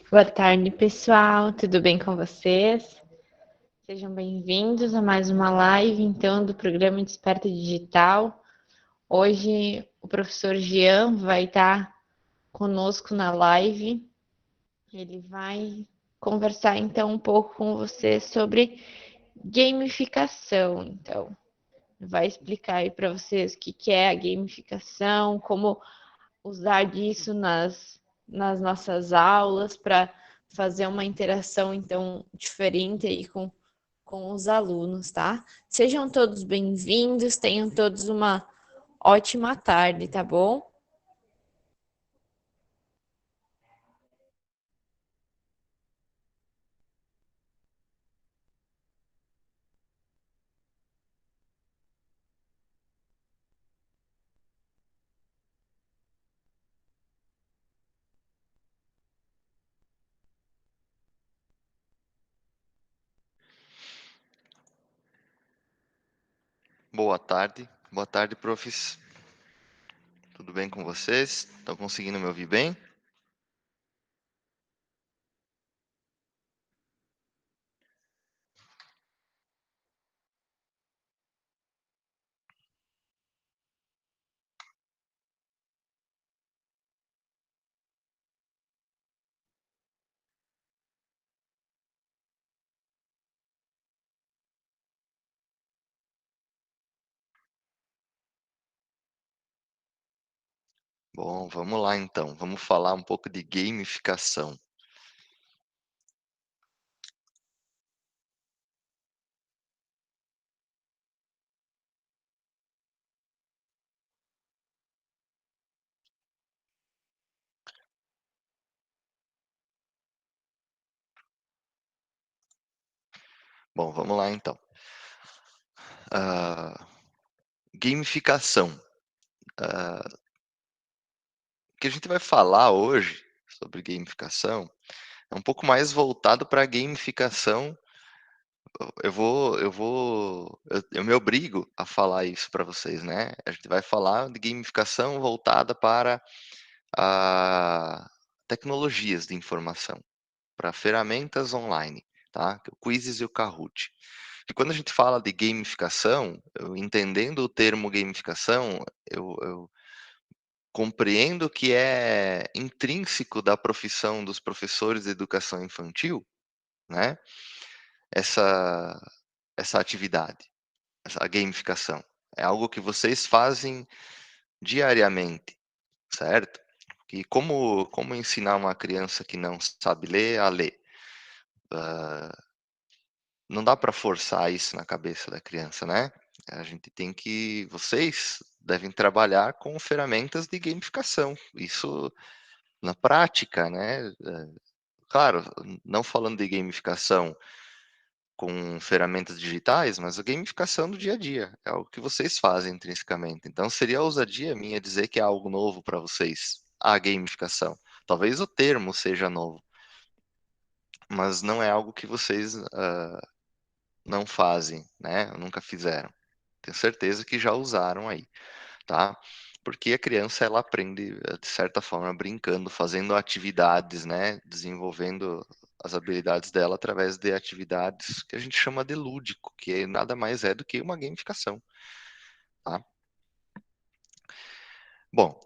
Boa tarde, pessoal. Tudo bem com vocês? Sejam bem-vindos a mais uma live, então, do programa Desperta Digital. Hoje, o professor Jean vai estar conosco na live. Ele vai conversar, então, um pouco com vocês sobre gamificação. Então, vai explicar aí para vocês o que é a gamificação, como usar disso nas nossas aulas para fazer uma interação então diferente aí com os alunos, tá? Sejam todos bem-vindos, tenham todos uma ótima tarde, tá bom? Boa tarde, profs. Tudo bem com vocês? Estão conseguindo me ouvir bem? Bom, vamos lá então. Vamos falar um pouco de gamificação. Bom, vamos lá então. Ah, Gamificação. O que a gente vai falar hoje sobre gamificação é um pouco mais voltado para a gamificação. Eu me obrigo a falar isso para vocês, né? A gente vai falar de gamificação voltada para a tecnologias de informação, para ferramentas online, tá? O Quizzes e o Kahoot. E quando a gente fala de gamificação, eu entendendo o termo gamificação, eu compreendo que é intrínseco da profissão dos professores de educação infantil, né? Essa essa atividade, essa gamificação. É algo que vocês fazem diariamente, certo? E como ensinar uma criança que não sabe ler a ler? Não dá para forçar isso na cabeça da criança, né? A gente tem que Vocês devem trabalhar com ferramentas de gamificação, isso na prática, né? Claro, não falando de gamificação com ferramentas digitais, mas a gamificação do dia a dia, é algo que vocês fazem intrinsecamente. Então seria ousadia minha dizer que é algo novo para vocês, a gamificação. Talvez o termo seja novo, mas não é algo que vocês não fazem, né? Nunca fizeram. Tenho certeza que já usaram aí, tá? Porque a criança ela aprende de certa forma brincando, fazendo atividades, né? Desenvolvendo as habilidades dela através de atividades que a gente chama de lúdico, que nada mais é do que uma gamificação, tá? Bom,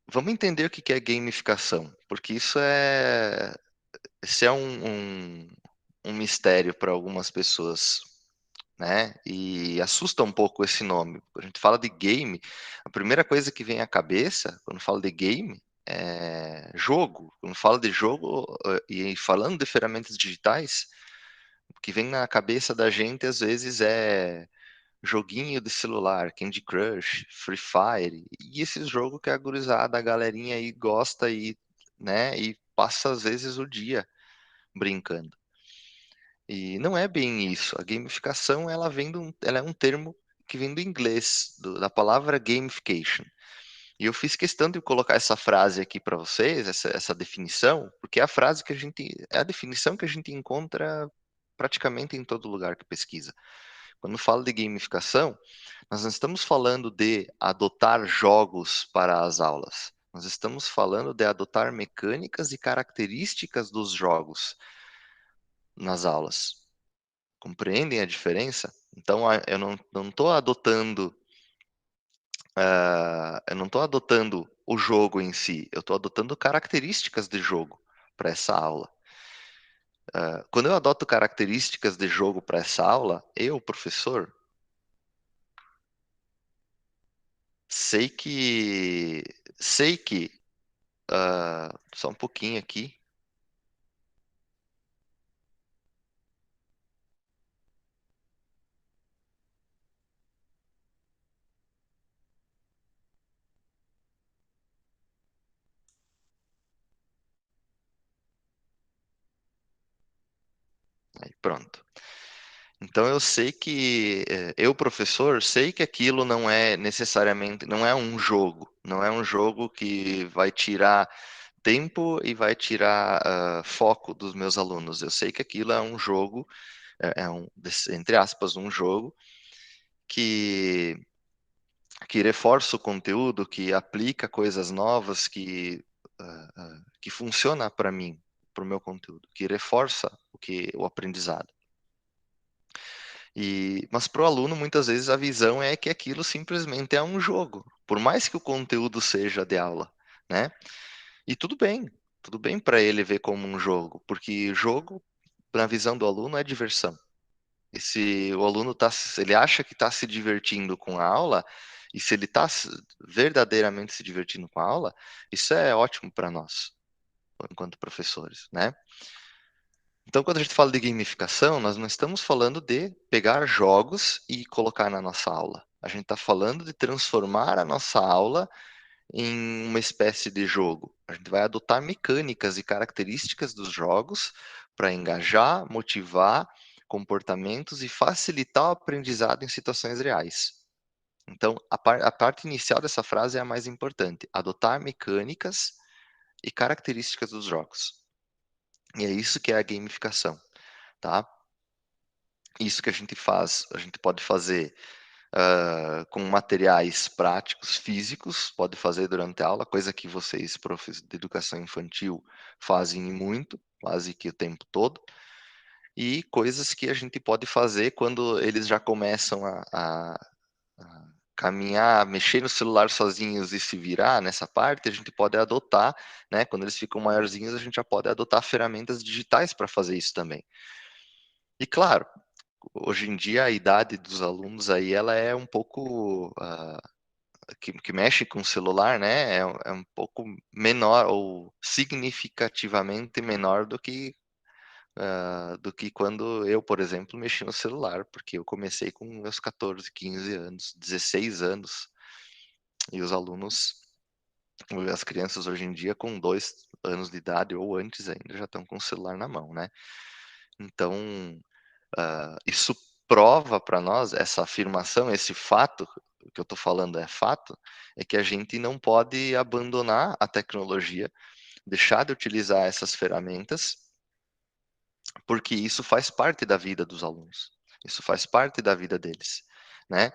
vamos entender o que que é gamificação, porque esse é um mistério para algumas pessoas, né? E assusta um pouco esse nome. Quando a gente fala de game, a primeira coisa que vem à cabeça quando fala de game é jogo. Quando fala de jogo e falando de ferramentas digitais, o que vem na cabeça da gente às vezes é joguinho de celular, Candy Crush, Free Fire, e esses jogos que a gurizada, a galerinha aí gosta né, e passa às vezes o dia brincando. E não é bem isso. A gamificação, ela é um termo que vem do inglês, da palavra gamification. E eu fiz questão de colocar essa frase aqui para vocês, essa definição, porque é a frase que é a definição que a gente encontra praticamente em todo lugar que pesquisa. Quando fala de gamificação, nós não estamos falando de adotar jogos para as aulas. Nós estamos falando de adotar mecânicas e características dos jogos nas aulas. Compreendem a diferença? Então, eu não estou adotando, eu não estou adotando o jogo em si, eu estou adotando características de jogo para essa aula. Quando eu adoto características de jogo para essa aula, eu, professor, sei que, só um pouquinho aqui. Aí, pronto. Então eu sei que eu, professor, sei que aquilo não é necessariamente, não é um jogo, não é um jogo que vai tirar tempo e vai tirar foco dos meus alunos. Eu sei que aquilo é um jogo, entre aspas, um jogo que reforça o conteúdo, que aplica coisas novas, que funciona para mim, para o meu conteúdo, que reforça o aprendizado. Mas para o aluno, muitas vezes, a visão é que aquilo simplesmente é um jogo, por mais que o conteúdo seja de aula, né? E tudo bem para ele ver como um jogo, porque jogo, na visão do aluno, é diversão. E se o aluno ele acha que está se divertindo com a aula, e se ele está verdadeiramente se divertindo com a aula, isso é ótimo para nós, enquanto professores, né? Então, quando a gente fala de gamificação, nós não estamos falando de pegar jogos e colocar na nossa aula. A gente está falando de transformar a nossa aula em uma espécie de jogo. A gente vai adotar mecânicas e características dos jogos para engajar, motivar comportamentos e facilitar o aprendizado em situações reais. Então, a parte inicial dessa frase é a mais importante: adotar mecânicas e características dos jogos. E é isso que é a gamificação, tá? Isso que a gente pode fazer com materiais práticos, físicos, pode fazer durante a aula, coisa que vocês, profs de educação infantil, fazem muito, quase que o tempo todo, e coisas que a gente pode fazer quando eles já começam a caminhar, mexer no celular sozinhos e se virar nessa parte, a gente pode adotar, né? Quando eles ficam maiorzinhos, a gente já pode adotar ferramentas digitais para fazer isso também. E claro, hoje em dia a idade dos alunos aí ela é um pouco que mexe com o celular, né? É um pouco menor ou significativamente menor do que quando eu, por exemplo, mexi no celular, porque eu comecei com meus 14, 15 anos, 16 anos, e os alunos, as crianças hoje em dia com 2 anos de idade ou antes ainda já estão com o celular na mão, né? Então, isso prova para nós, essa afirmação, esse fato, que eu estou falando é fato, é que a gente não pode abandonar a tecnologia, deixar de utilizar essas ferramentas, porque isso faz parte da vida dos alunos, isso faz parte da vida deles, né?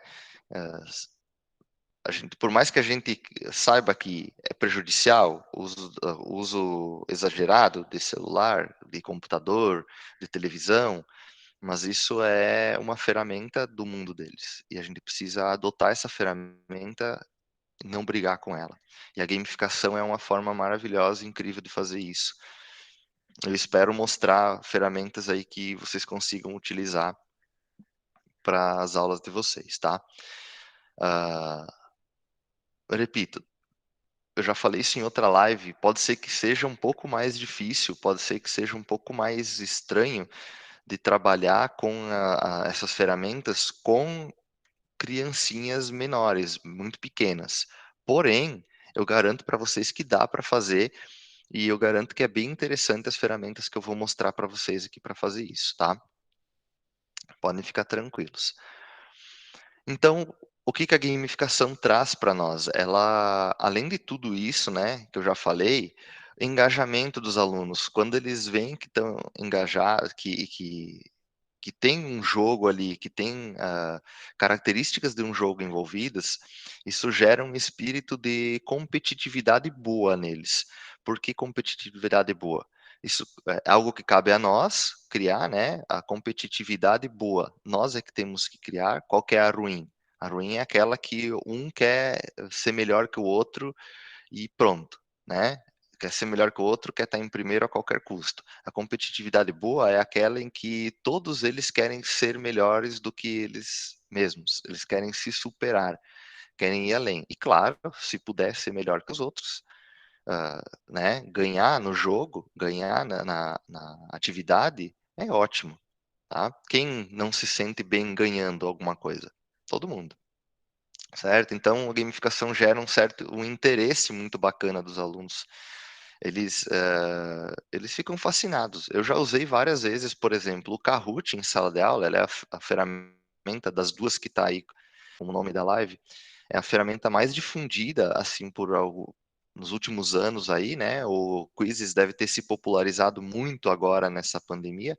A gente, por mais que a gente saiba que é prejudicial o uso exagerado de celular, de computador, de televisão, mas isso é uma ferramenta do mundo deles. E a gente precisa adotar essa ferramenta e não brigar com ela. E a gamificação é uma forma maravilhosa e incrível de fazer isso. Eu espero mostrar ferramentas aí que vocês consigam utilizar para as aulas de vocês, tá? Uh, eu repito, eu já falei isso em outra live, pode ser que seja um pouco mais difícil, pode ser que seja um pouco mais estranho de trabalhar com essas ferramentas com criancinhas menores, muito pequenas. Porém, eu garanto para vocês que dá para fazer e eu garanto que é bem interessante as ferramentas que eu vou mostrar para vocês aqui para fazer isso, tá? Podem ficar tranquilos. Então, o que que a gamificação traz para nós? Ela, além de tudo isso, né, que eu já falei, engajamento dos alunos. Quando eles veem que estão engajados, que que tem um jogo ali, que tem características de um jogo envolvidas, isso gera um espírito de competitividade boa neles. Por que competitividade boa? Isso é algo que cabe a nós criar, né? A competitividade boa. Nós é que temos que criar. Qual que é a ruim? A ruim é aquela que um quer ser melhor que o outro e pronto, né? Quer ser melhor que o outro, quer estar em primeiro a qualquer custo. A competitividade boa é aquela em que todos eles querem ser melhores do que eles mesmos. Eles querem se superar, querem ir além. E claro, se puder ser melhor que os outros, né? Ganhar no jogo, ganhar na atividade é ótimo, tá? Quem não se sente bem ganhando alguma coisa? Todo mundo. Certo? Então, a gamificação gera um interesse muito bacana dos alunos. Eles ficam fascinados. Eu já usei várias vezes, por exemplo, o Kahoot em sala de aula, ela é a ferramenta das duas que está aí como o nome da live, é a ferramenta mais difundida, assim, por algo nos últimos anos aí, né? O Quizzes deve ter se popularizado muito agora nessa pandemia,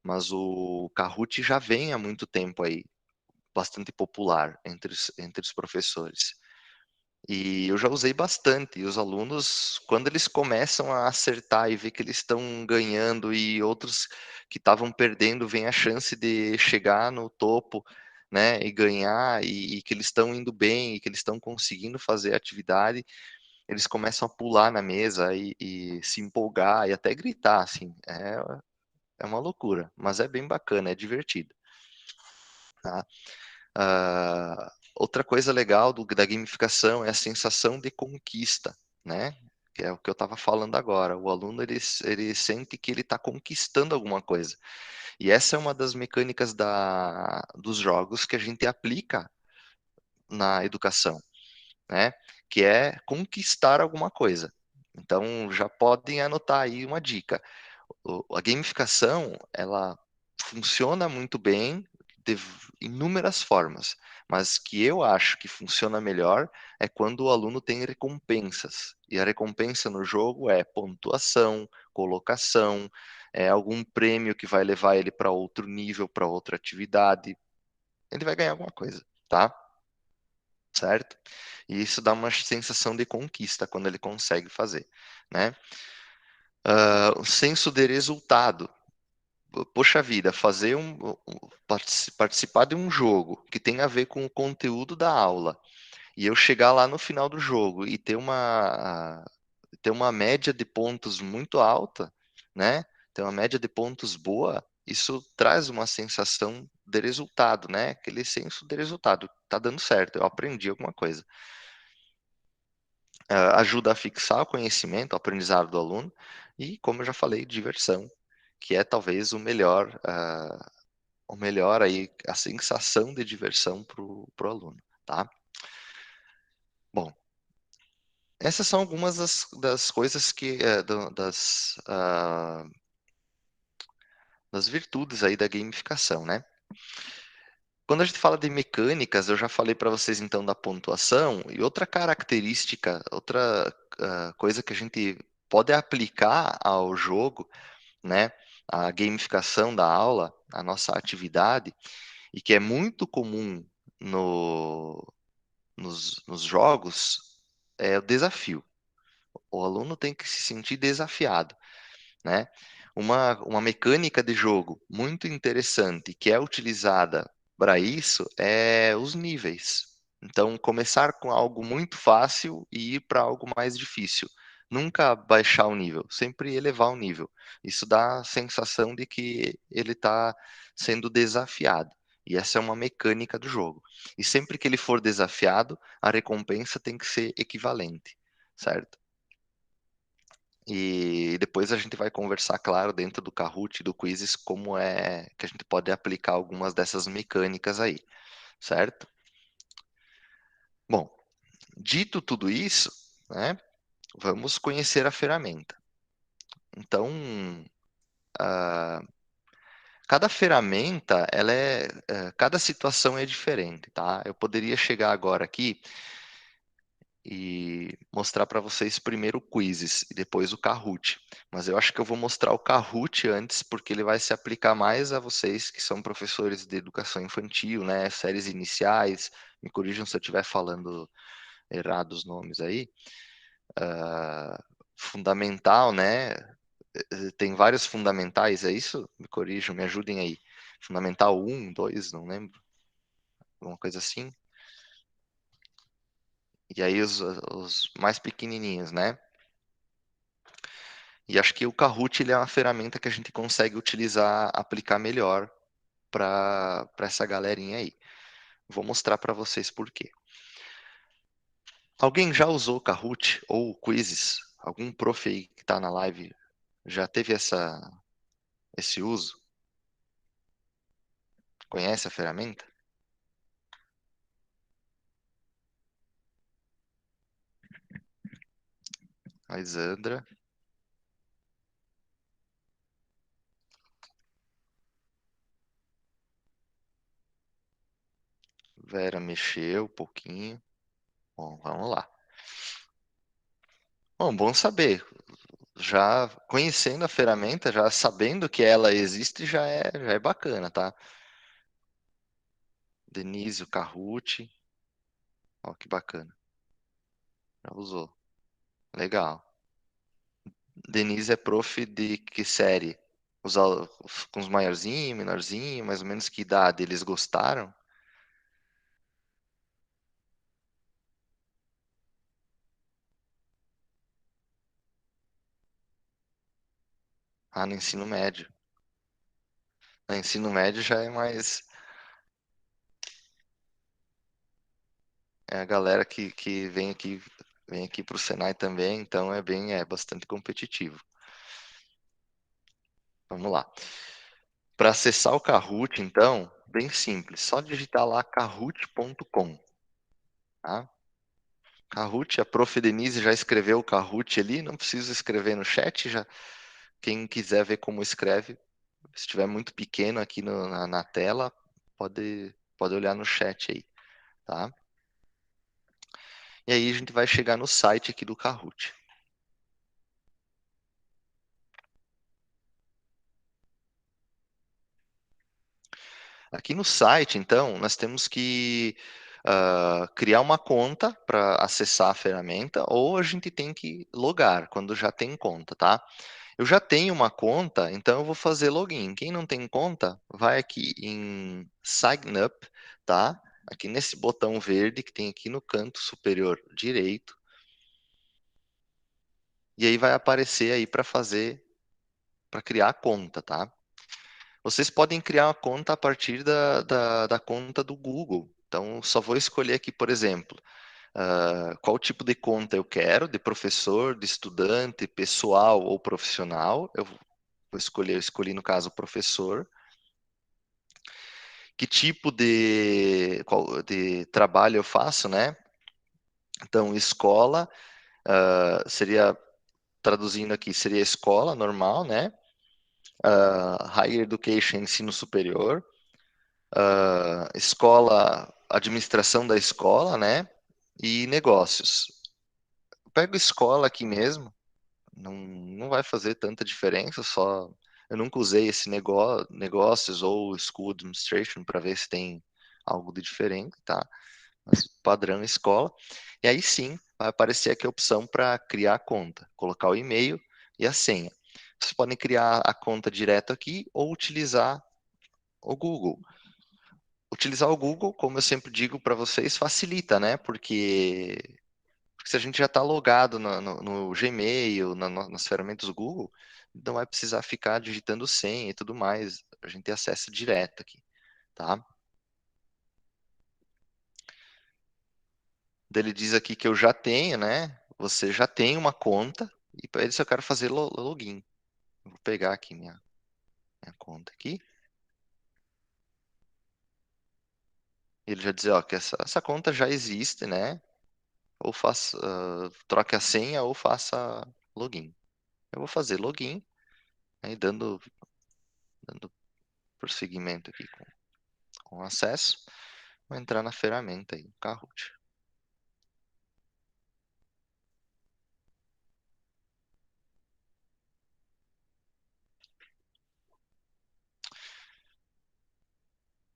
mas o Kahoot já vem há muito tempo aí, bastante popular entre os professores. E eu já usei bastante. E os alunos, quando eles começam a acertar e ver que eles estão ganhando e outros que estavam perdendo, vem a chance de chegar no topo, né, e ganhar, e que eles estão indo bem, e que eles estão conseguindo fazer a atividade, eles começam a pular na mesa e se empolgar e até gritar, assim. É uma loucura, mas é bem bacana, é divertido. Tá? Outra coisa legal da gamificação é a sensação de conquista, né? Que é o que eu estava falando agora. O aluno ele sente que ele está conquistando alguma coisa. E essa é uma das mecânicas dos jogos que a gente aplica na educação, né? Que é conquistar alguma coisa. Então já podem anotar aí uma dica. A gamificação, ela funciona muito bem de inúmeras formas, mas que eu acho que funciona melhor é quando o aluno tem recompensas. E a recompensa no jogo é pontuação, colocação, é algum prêmio que vai levar ele para outro nível, para outra atividade. Ele vai ganhar alguma coisa, tá? Certo? E isso dá uma sensação de conquista quando ele consegue fazer, né? O senso de resultado. Poxa vida, participar de um jogo que tem a ver com o conteúdo da aula e eu chegar lá no final do jogo e ter uma média de pontos muito alta, né? Ter uma média de pontos boa, isso traz uma sensação de resultado, né? Aquele senso de resultado, tá dando certo, eu aprendi alguma coisa. Ajuda a fixar o conhecimento, o aprendizado do aluno e, como eu já falei, diversão, que é talvez o melhor aí, a sensação de diversão para o aluno, tá? Bom, essas são algumas das coisas das virtudes aí da gamificação, né? Quando a gente fala de mecânicas, eu já falei para vocês então da pontuação, e outra característica, outra coisa que a gente pode aplicar ao jogo, né? A gamificação da aula, a nossa atividade, e que é muito comum no, nos jogos, é o desafio. O aluno tem que se sentir desafiado, né? Uma mecânica de jogo muito interessante que é utilizada para isso é os níveis. Então, começar com algo muito fácil e ir para algo mais difícil. Nunca baixar o nível, sempre elevar o nível. Isso dá a sensação de que ele está sendo desafiado. E essa é uma mecânica do jogo. E sempre que ele for desafiado, a recompensa tem que ser equivalente, certo? E depois a gente vai conversar, claro, dentro do Kahoot e do Quizzes, como é que a gente pode aplicar algumas dessas mecânicas aí, certo? Bom, dito tudo isso, né, vamos conhecer a ferramenta. Então, ah, cada ferramenta, cada situação é diferente, tá? Eu poderia chegar agora aqui e mostrar para vocês primeiro o Quizzes e depois o Kahoot. Mas eu acho que eu vou mostrar o Kahoot antes, porque ele vai se aplicar mais a vocês que são professores de educação infantil, né? Séries iniciais. Me corrijam se eu estiver falando errado os nomes aí. Fundamental, né? Tem vários fundamentais, é isso? Me corrijam, me ajudem aí. Fundamental um, 2, não lembro. Alguma coisa assim. E aí os mais pequenininhos, né? E acho que o Kahoot ele é uma ferramenta que a gente consegue utilizar, aplicar melhor para essa galerinha aí. Vou mostrar para vocês por quê. Alguém já usou o Kahoot ou Quizzes? Algum prof aí que está na live já teve esse uso? Conhece a ferramenta? A Isandra, Vera mexeu um pouquinho. Bom, vamos lá. Bom saber. Já conhecendo a ferramenta, já sabendo que ela existe, já é bacana, tá? Denise, o Kahoot. Ó, que bacana. Já usou. Legal. Denise é prof de que série? Com os maiorzinho, menorzinho, mais ou menos que idade eles gostaram? Ah, no ensino médio. No ensino médio já é mais. É a galera que vem aqui para o Senai também, então é bastante competitivo. Vamos lá. Para acessar o Kahoot, então, bem simples, só digitar lá kahoot.com, tá? Kahoot, a prof. Denise já escreveu o Kahoot ali, não precisa escrever no chat, já quem quiser ver como escreve, se estiver muito pequeno aqui na tela, pode olhar no chat aí, tá? E aí a gente vai chegar no site aqui do Kahoot. Aqui no site, então, nós temos que criar uma conta para acessar a ferramenta, ou a gente tem que logar quando já tem conta, tá? Eu já tenho uma conta, então eu vou fazer login. Quem não tem conta, vai aqui em Sign Up, tá? Aqui nesse botão verde que tem aqui no canto superior direito. E aí vai aparecer aí para criar a conta, tá? Vocês podem criar uma conta a partir da conta do Google. Então, só vou escolher aqui, por exemplo, qual tipo de conta eu quero, de professor, de estudante, pessoal ou profissional. Eu escolhi no caso professor. Que tipo de trabalho eu faço, né? Então, escola, seria, traduzindo aqui, seria escola normal, né? Higher Education, ensino superior. Escola, administração da escola, né? E negócios. Eu pego escola aqui mesmo, não vai fazer tanta diferença, só eu nunca usei esse negócios ou School Administration para ver se tem algo de diferente, tá? Mas padrão escola. E aí sim, vai aparecer aqui a opção para criar a conta, colocar o e-mail e a senha. Vocês podem criar a conta direto aqui ou utilizar o Google. Utilizar o Google, como eu sempre digo para vocês, facilita, né? Porque se a gente já está logado no Gmail, nas ferramentas do Google, não vai precisar ficar digitando senha e tudo mais. A gente tem acesso direto aqui, tá? Ele diz aqui que eu já tenho, né? Você já tem uma conta e para ele eu quero fazer login. Vou pegar aqui minha conta aqui. Ele já diz, ó, que essa conta já existe, né? Ou faça, troque a senha ou faça login. Eu vou fazer login, né, dando prosseguimento aqui com acesso. Vou entrar na ferramenta aí, Kahoot.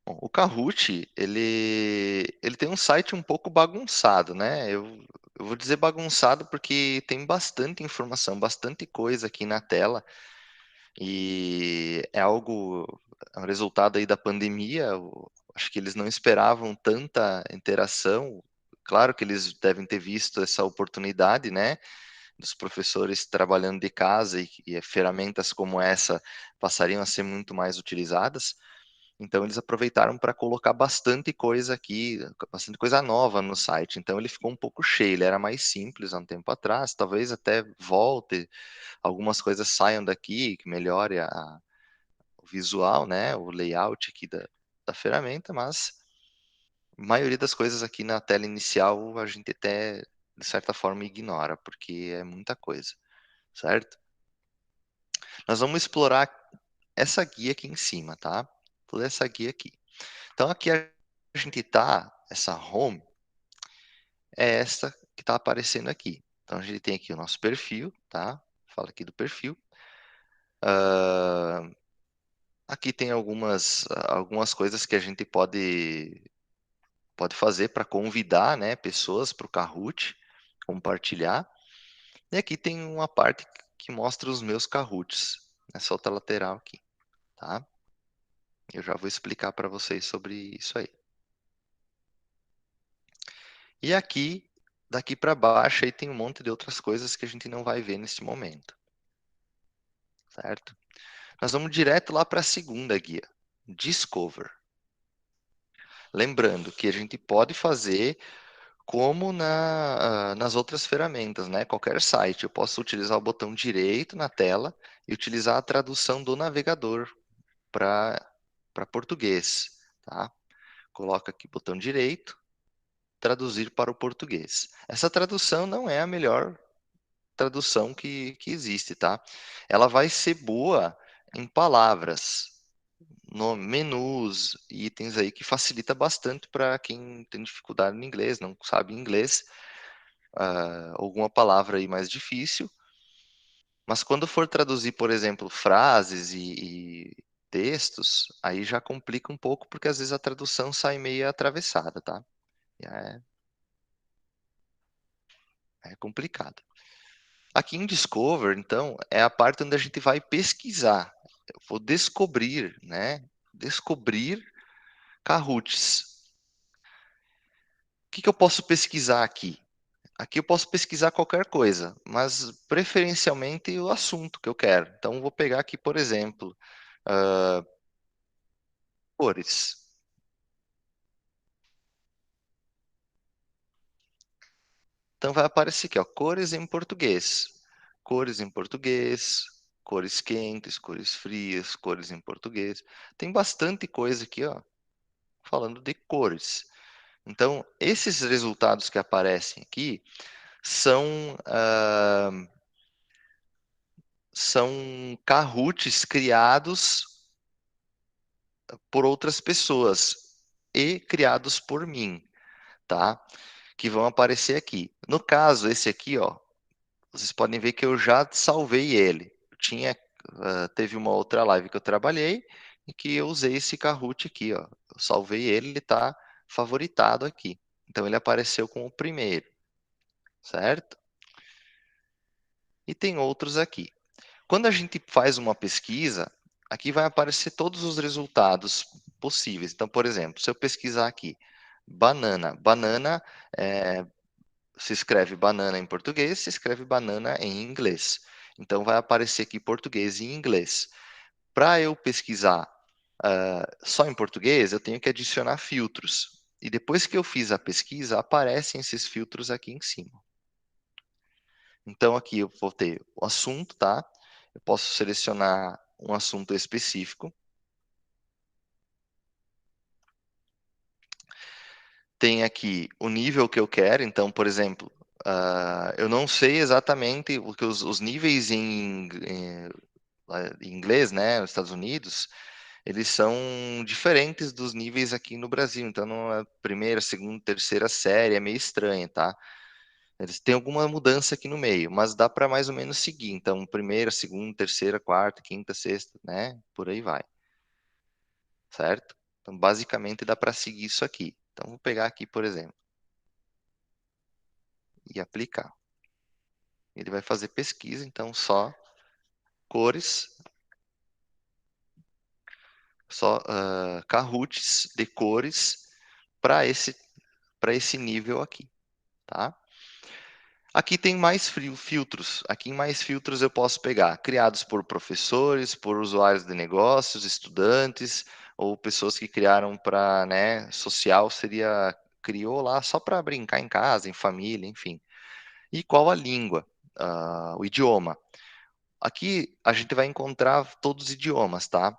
Bom, o Kahoot, ele tem um site um pouco bagunçado, né? Eu vou dizer bagunçado porque tem bastante informação, bastante coisa aqui na tela, e é um resultado aí da pandemia. Acho que eles não esperavam tanta interação. Claro que eles devem ter visto essa oportunidade, né? Dos professores trabalhando de casa e ferramentas como essa passariam a ser muito mais utilizadas. Então eles aproveitaram para colocar bastante coisa aqui, bastante coisa nova no site. Então ele ficou um pouco cheio, ele era mais simples há um tempo atrás, talvez até volte, algumas coisas saiam daqui, que melhore o visual, né, o layout aqui da ferramenta, mas a maioria das coisas aqui na tela inicial a gente até, de certa forma, ignora, porque é muita coisa, certo? Nós vamos explorar essa guia aqui em cima, tá? Toda essa guia aqui. Então aqui a gente tá, essa home é esta que está aparecendo aqui. Então a gente tem aqui o nosso perfil, tá? Fala aqui do perfil. Ah, aqui tem algumas coisas que a gente pode fazer para convidar, né, pessoas para o Kahoot, compartilhar. E aqui tem uma parte que mostra os meus Kahoots, nessa outra lateral aqui, tá? Eu já vou explicar para vocês sobre isso aí. E aqui, daqui para baixo, aí tem um monte de outras coisas que a gente não vai ver nesse momento, certo? Nós vamos direto lá para a segunda guia, Discover. Lembrando que a gente pode fazer como nas outras ferramentas, né? Qualquer site, eu posso utilizar o botão direito na tela e utilizar a tradução do navegador para português, tá? Coloca aqui botão direito, traduzir para o português. Essa tradução não é a melhor tradução que existe, tá? Ela vai ser boa em palavras, no menus, itens aí que facilita bastante para quem tem dificuldade no inglês, não sabe inglês, alguma palavra aí mais difícil. Mas quando for traduzir, por exemplo, frases e textos, aí já complica um pouco, porque às vezes a tradução sai meio atravessada, tá? E é complicado. Aqui em Discover, então, é a parte onde a gente vai pesquisar. Eu vou descobrir, né? Descobrir Kahoots. O que eu posso pesquisar aqui? Aqui eu posso pesquisar qualquer coisa, mas preferencialmente o assunto que eu quero. Então, vou pegar aqui, por exemplo, cores. Então, vai aparecer aqui, ó, cores em português. Cores em português, cores quentes, cores frias, cores em português. Tem bastante coisa aqui, ó, falando de cores. Então, esses resultados que aparecem aqui são, são Kahoots criados por outras pessoas e criados por mim, tá? Que vão aparecer aqui. No caso, esse aqui, ó, vocês podem ver que eu já salvei ele. Teve uma outra live que eu trabalhei e que eu usei esse Kahoot aqui, ó. Eu salvei ele, ele está favoritado aqui. Então ele apareceu como o primeiro, certo? E tem outros aqui. Quando a gente faz uma pesquisa, aqui vai aparecer todos os resultados possíveis. Então, por exemplo, se eu pesquisar aqui, banana. Banana, se escreve banana em português, se escreve banana em inglês. Então, vai aparecer aqui português e inglês. Para eu pesquisar só em português, eu tenho que adicionar filtros. E depois que eu fiz a pesquisa, aparecem esses filtros aqui em cima. Então, aqui eu vou ter o assunto, tá? Eu posso selecionar um assunto específico. Tem aqui o nível que eu quero. Então, por exemplo, eu não sei exatamente o que os níveis em inglês, né, nos Estados Unidos, eles são diferentes dos níveis aqui no Brasil. Então, não é primeira, segunda, terceira série, é meio estranho, tá? Eles têm alguma mudança aqui no meio, mas dá para mais ou menos seguir. Então, primeira, segunda, terceira, quarta, quinta, sexta, né? Por aí vai, certo? Então, basicamente, dá para seguir isso aqui. Então, vou pegar aqui, por exemplo, e aplicar. Ele vai fazer pesquisa, então só cores, só Kahoots de cores para esse nível aqui, tá? Aqui tem mais filtros. Aqui em mais filtros eu posso pegar criados por professores, por usuários de negócios, estudantes, ou pessoas que criaram para, né, social seria criou lá só para brincar em casa, em família, enfim. E qual a língua, o idioma. Aqui a gente vai encontrar todos os idiomas, tá?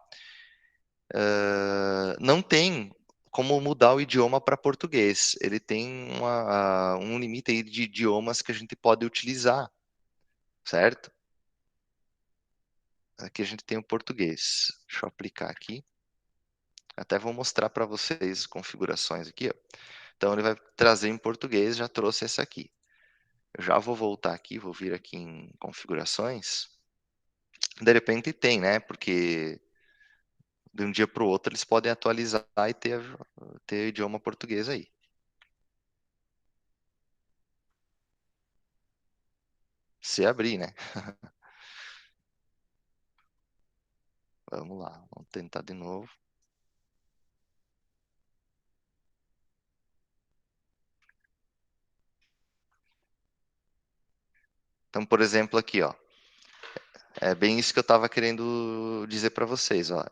Não tem como mudar o idioma para português. Ele tem um limite aí de idiomas que a gente pode utilizar, certo? Aqui a gente tem o português. Deixa eu aplicar aqui. Até vou mostrar para vocês configurações aqui, ó. Então ele vai trazer em português, já trouxe essa aqui. Eu já vou voltar aqui, vou vir aqui em configurações. De repente tem, né? Porque de um dia para o outro eles podem atualizar e ter idioma português aí. Se abrir, né? Vamos lá, vamos tentar de novo. Então, por exemplo, aqui, ó. É bem isso que eu estava querendo dizer para vocês, ó.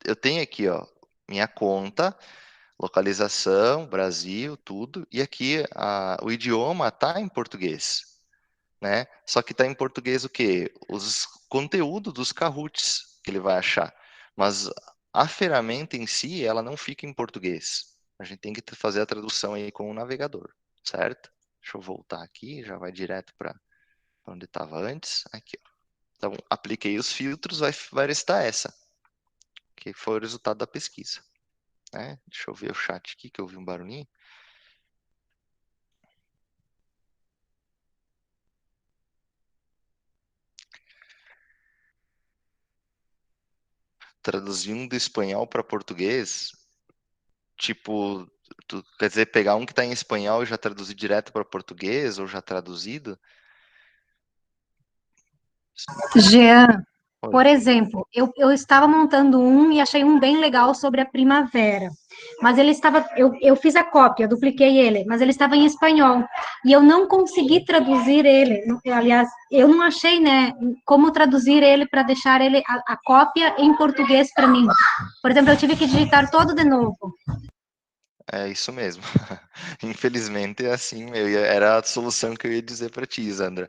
Eu tenho aqui, ó, minha conta, localização, Brasil, tudo, e aqui o idioma tá em português, né? Só que tá em português o quê? Os conteúdos dos Kahoots que ele vai achar. Mas a ferramenta em si, ela não fica em português. A gente tem que fazer a tradução aí com o navegador, certo? Deixa eu voltar aqui, já vai direto para onde estava antes. Aqui, ó. Então, apliquei os filtros, vai restar essa, que foi o resultado da pesquisa, né? Deixa eu ver o chat aqui, que eu vi um barulhinho. Traduzindo do espanhol para português, tipo, quer dizer, pegar um que está em espanhol e já traduzir direto para português, ou já traduzido? Jean, Oi. por exemplo, eu estava montando um e achei um bem legal sobre a primavera, mas ele estava, eu fiz a cópia, dupliquei ele, mas ele estava em espanhol e eu não consegui traduzir ele. Aliás, eu não achei, né, como traduzir ele para deixar ele a cópia em português para mim. Por exemplo, eu tive que digitar todo de novo. É isso mesmo. Infelizmente é assim, era a solução que eu ia dizer para ti, Sandra.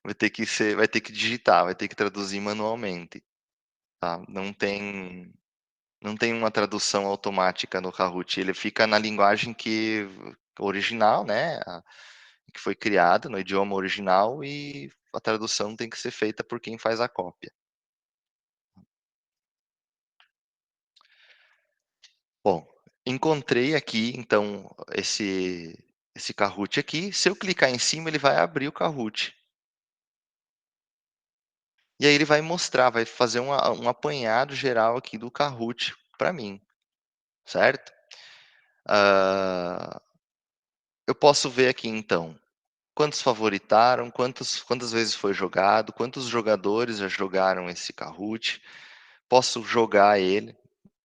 Vai ter que digitar, vai ter que traduzir manualmente, tá? Não tem uma tradução automática no Kahoot, ele fica na linguagem que original, né, que foi criada no idioma original e a tradução tem que ser feita por quem faz a cópia. Bom, encontrei aqui então esse Kahoot aqui. Se eu clicar em cima, ele vai abrir o Kahoot. E aí ele vai mostrar, vai fazer um apanhado geral aqui do Kahoot para mim, certo? Ah, eu posso ver aqui então quantos favoritaram, quantas vezes foi jogado, quantos jogadores já jogaram esse Kahoot. Posso jogar ele,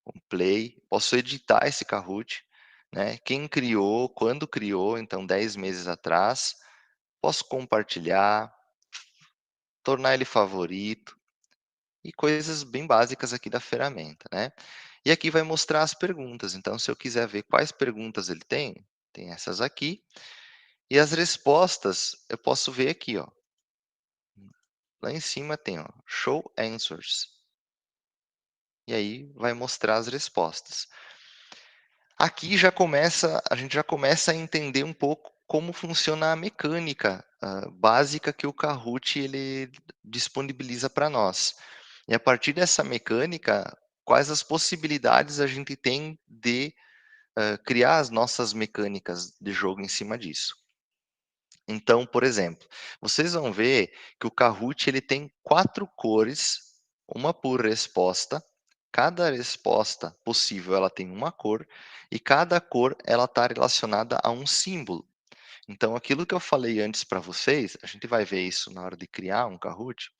um play, posso editar esse Kahoot, né? Quem criou, quando criou, então 10 meses atrás. Posso compartilhar, tornar ele favorito e coisas bem básicas aqui da ferramenta, né? E aqui vai mostrar as perguntas. Então, se eu quiser ver quais perguntas ele tem essas aqui. E as respostas, eu posso ver aqui, ó. Lá em cima tem, ó, Show Answers. E aí vai mostrar as respostas. Aqui a gente já começa a entender um pouco como funciona a mecânica básica que o Kahoot ele disponibiliza para nós. E a partir dessa mecânica, quais as possibilidades a gente tem de criar as nossas mecânicas de jogo em cima disso. Então, por exemplo, vocês vão ver que o Kahoot ele tem 4 cores, uma por resposta, Cada resposta possível, ela tem uma cor, e cada cor, ela está relacionada a um símbolo. Então aquilo que eu falei antes para vocês, a gente vai ver isso na hora de criar um Kahoot,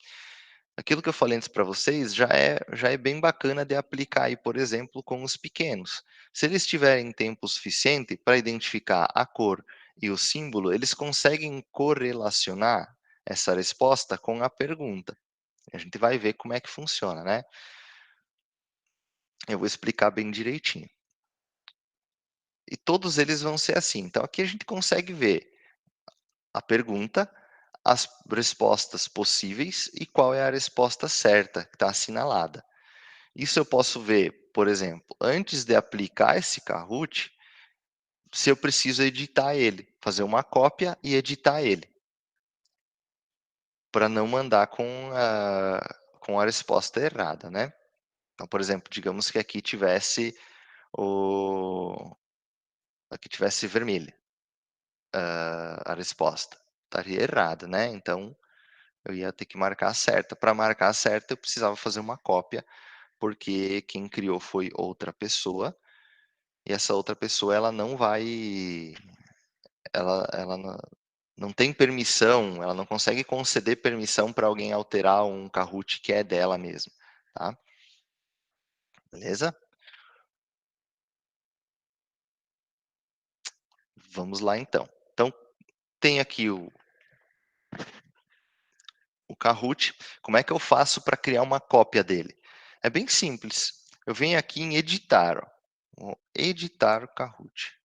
aquilo que eu falei antes para vocês já é bem bacana de aplicar aí, por exemplo, com os pequenos. Se eles tiverem tempo suficiente para identificar a cor e o símbolo, eles conseguem correlacionar essa resposta com a pergunta. A gente vai ver como é que funciona, né. Eu vou explicar bem direitinho. E todos eles vão ser assim. Então aqui a gente consegue ver a pergunta, as respostas possíveis e qual é a resposta certa que está assinalada. Isso eu posso ver, por exemplo, antes de aplicar esse Kahoot, se eu preciso editar ele, fazer uma cópia e editar ele, para não mandar com a resposta errada, né. Então, por exemplo, digamos que aqui tivesse vermelha, a resposta, estaria errada, né, então eu ia ter que marcar a certa. Para marcar a certa, eu precisava fazer uma cópia, porque quem criou foi outra pessoa, e essa outra pessoa ela não vai ela não tem permissão, ela não consegue conceder permissão para alguém alterar um Kahoot que é dela mesma, tá. Beleza? Vamos lá então. Então, tem aqui o Kahoot, como é que eu faço para criar uma cópia dele? É bem simples, eu venho aqui em editar, ó, vou editar o Kahoot.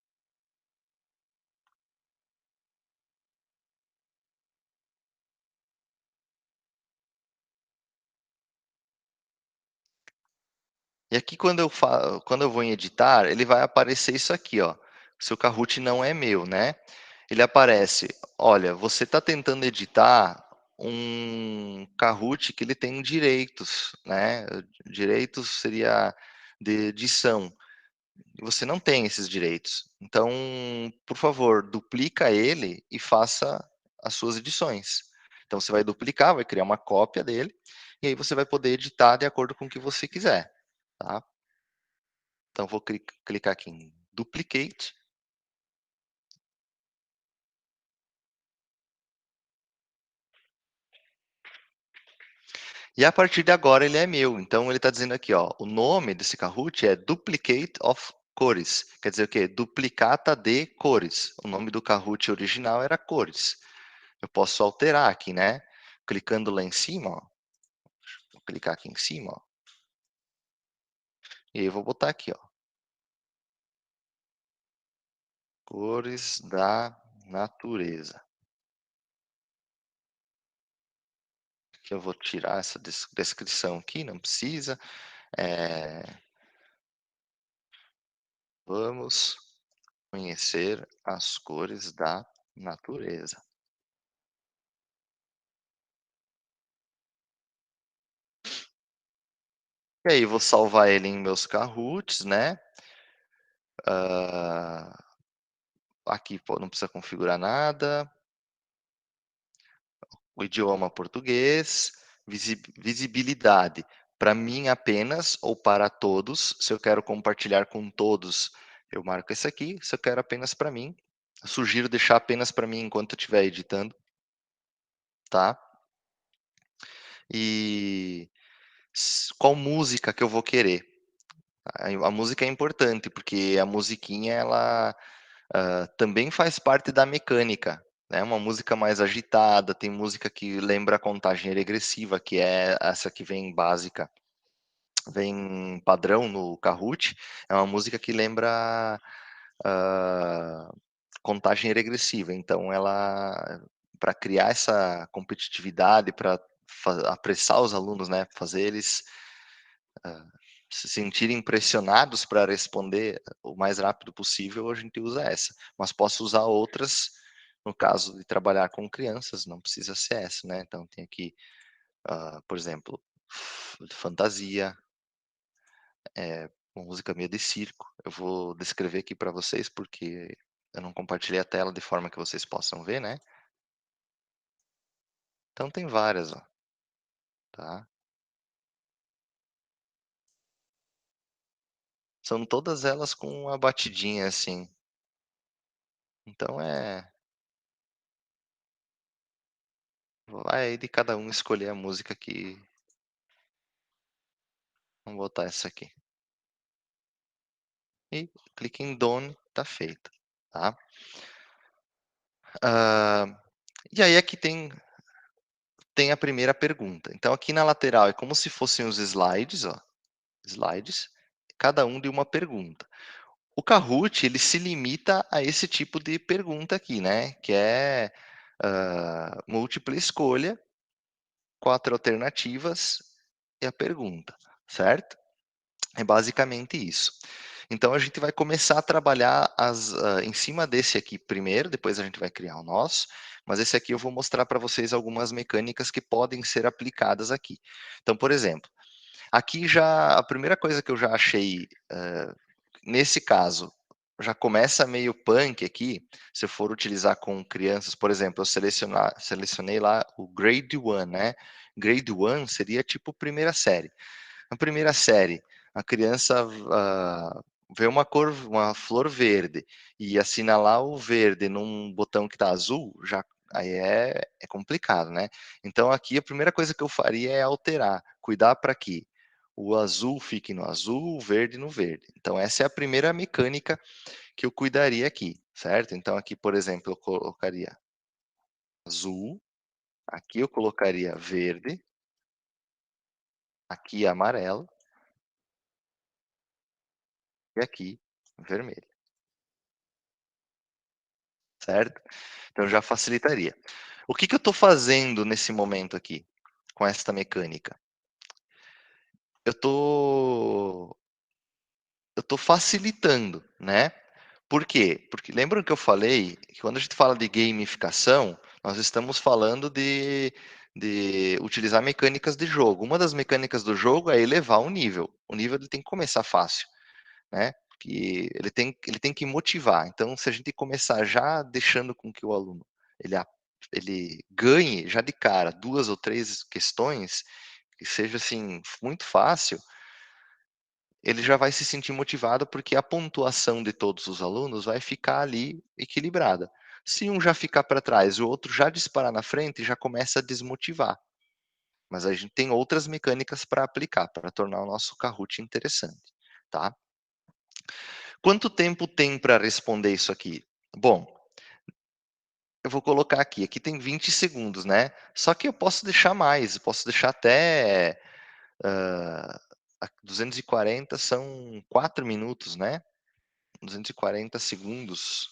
E aqui quando eu vou em editar, ele vai aparecer isso aqui, ó, seu Kahoot não é meu, né. Ele aparece: "Olha, você está tentando editar um Kahoot que ele tem direitos, né, direitos seria de edição, e você não tem esses direitos. Então, por favor, duplica ele e faça as suas edições". Então você vai duplicar, vai criar uma cópia dele, e aí você vai poder editar de acordo com o que você quiser, tá. Então vou clicar aqui em Duplicate. E a partir de agora ele é meu. Então ele está dizendo aqui, ó, o nome desse Kahoot é Duplicate of Cores. Quer dizer o quê? Duplicata de cores. O nome do Kahoot original era cores. Eu posso alterar aqui, né? Clicando lá em cima, ó. Vou clicar aqui em cima, ó. E aí eu vou botar aqui, ó. Cores da natureza. Que eu vou tirar essa descrição aqui, não precisa. Vamos conhecer as cores da natureza. E aí vou salvar ele em meus Kahoots, né. Hã, aqui pô, não precisa configurar nada. O idioma português, visibilidade, para mim apenas ou para todos. Se eu quero compartilhar com todos, eu marco esse aqui. Se eu quero apenas para mim, eu sugiro deixar apenas para mim enquanto eu estiver editando, tá. E qual música que eu vou querer? A música é importante, porque a musiquinha ela, também faz parte da mecânica, né, uma música mais agitada, tem música que lembra a contagem regressiva, que é essa que vem básica, vem padrão no Kahoot, é uma música que lembra, hã, contagem regressiva, então ela para criar essa competitividade, para apressar os alunos, né, fazer eles se sentirem pressionados para responder o mais rápido possível, a gente usa essa. Mas posso usar outras, no caso de trabalhar com crianças, não precisa ser essa, né. Então tem aqui, por exemplo, fantasia, uma música meio de circo. Eu vou descrever aqui para vocês, porque eu não compartilhei a tela de forma que vocês possam ver, né. Então tem várias, ó, tá. São todas elas com uma batidinha assim. Então vai aí de cada um escolher a música que vamos botar essa aqui. E clique em Done, tá feito, tá? E aí aqui tem a primeira pergunta. Então aqui na lateral é como se fossem os slides, ó, slides, cada um de uma pergunta. O Kahoot, ele se limita a esse tipo de pergunta aqui, né? Que é múltipla escolha, 4 alternativas e a pergunta, certo? É basicamente isso. Então a gente vai começar a trabalhar em cima desse aqui primeiro, depois a gente vai criar o nosso, mas esse aqui eu vou mostrar para vocês algumas mecânicas que podem ser aplicadas aqui. Então, por exemplo, aqui já a primeira coisa que eu já achei, nesse caso, já começa meio punk aqui, se eu for utilizar com crianças, por exemplo, eu selecionei lá o Grade 1, né? Grade 1 seria tipo primeira série. Na primeira série, a criança vê uma flor verde e assinalar o verde num botão que está azul, já aí é complicado, né? Então aqui a primeira coisa que eu faria é alterar, cuidar para que o azul fique no azul, o verde no verde. Então essa é a primeira mecânica que eu cuidaria aqui, certo? Então aqui, por exemplo, eu colocaria azul, aqui eu colocaria verde, aqui amarelo e aqui vermelho, certo? Então já facilitaria. O que eu estou fazendo nesse momento aqui, com esta mecânica? Eu tô facilitando, né? Por quê? Porque lembram que eu falei que quando a gente fala de gamificação, nós estamos falando de utilizar mecânicas de jogo. Uma das mecânicas do jogo é elevar o nível. O nível ele tem que começar fácil, né? Que ele tem que motivar. Então, se a gente começar já deixando com que o aluno ele, ele ganhe já de cara 2 ou 3 questões, que seja assim muito fácil, ele já vai se sentir motivado porque a pontuação de todos os alunos vai ficar ali equilibrada. Se um já ficar para trás e o outro já disparar na frente, já começa a desmotivar. Mas a gente tem outras mecânicas para aplicar, para tornar o nosso Kahoot interessante, tá? Quanto tempo tem para responder isso aqui? Bom, eu vou colocar aqui tem 20 segundos, né? Só que eu posso deixar mais, eu posso deixar até 240 são 4 minutos, né? 240 segundos,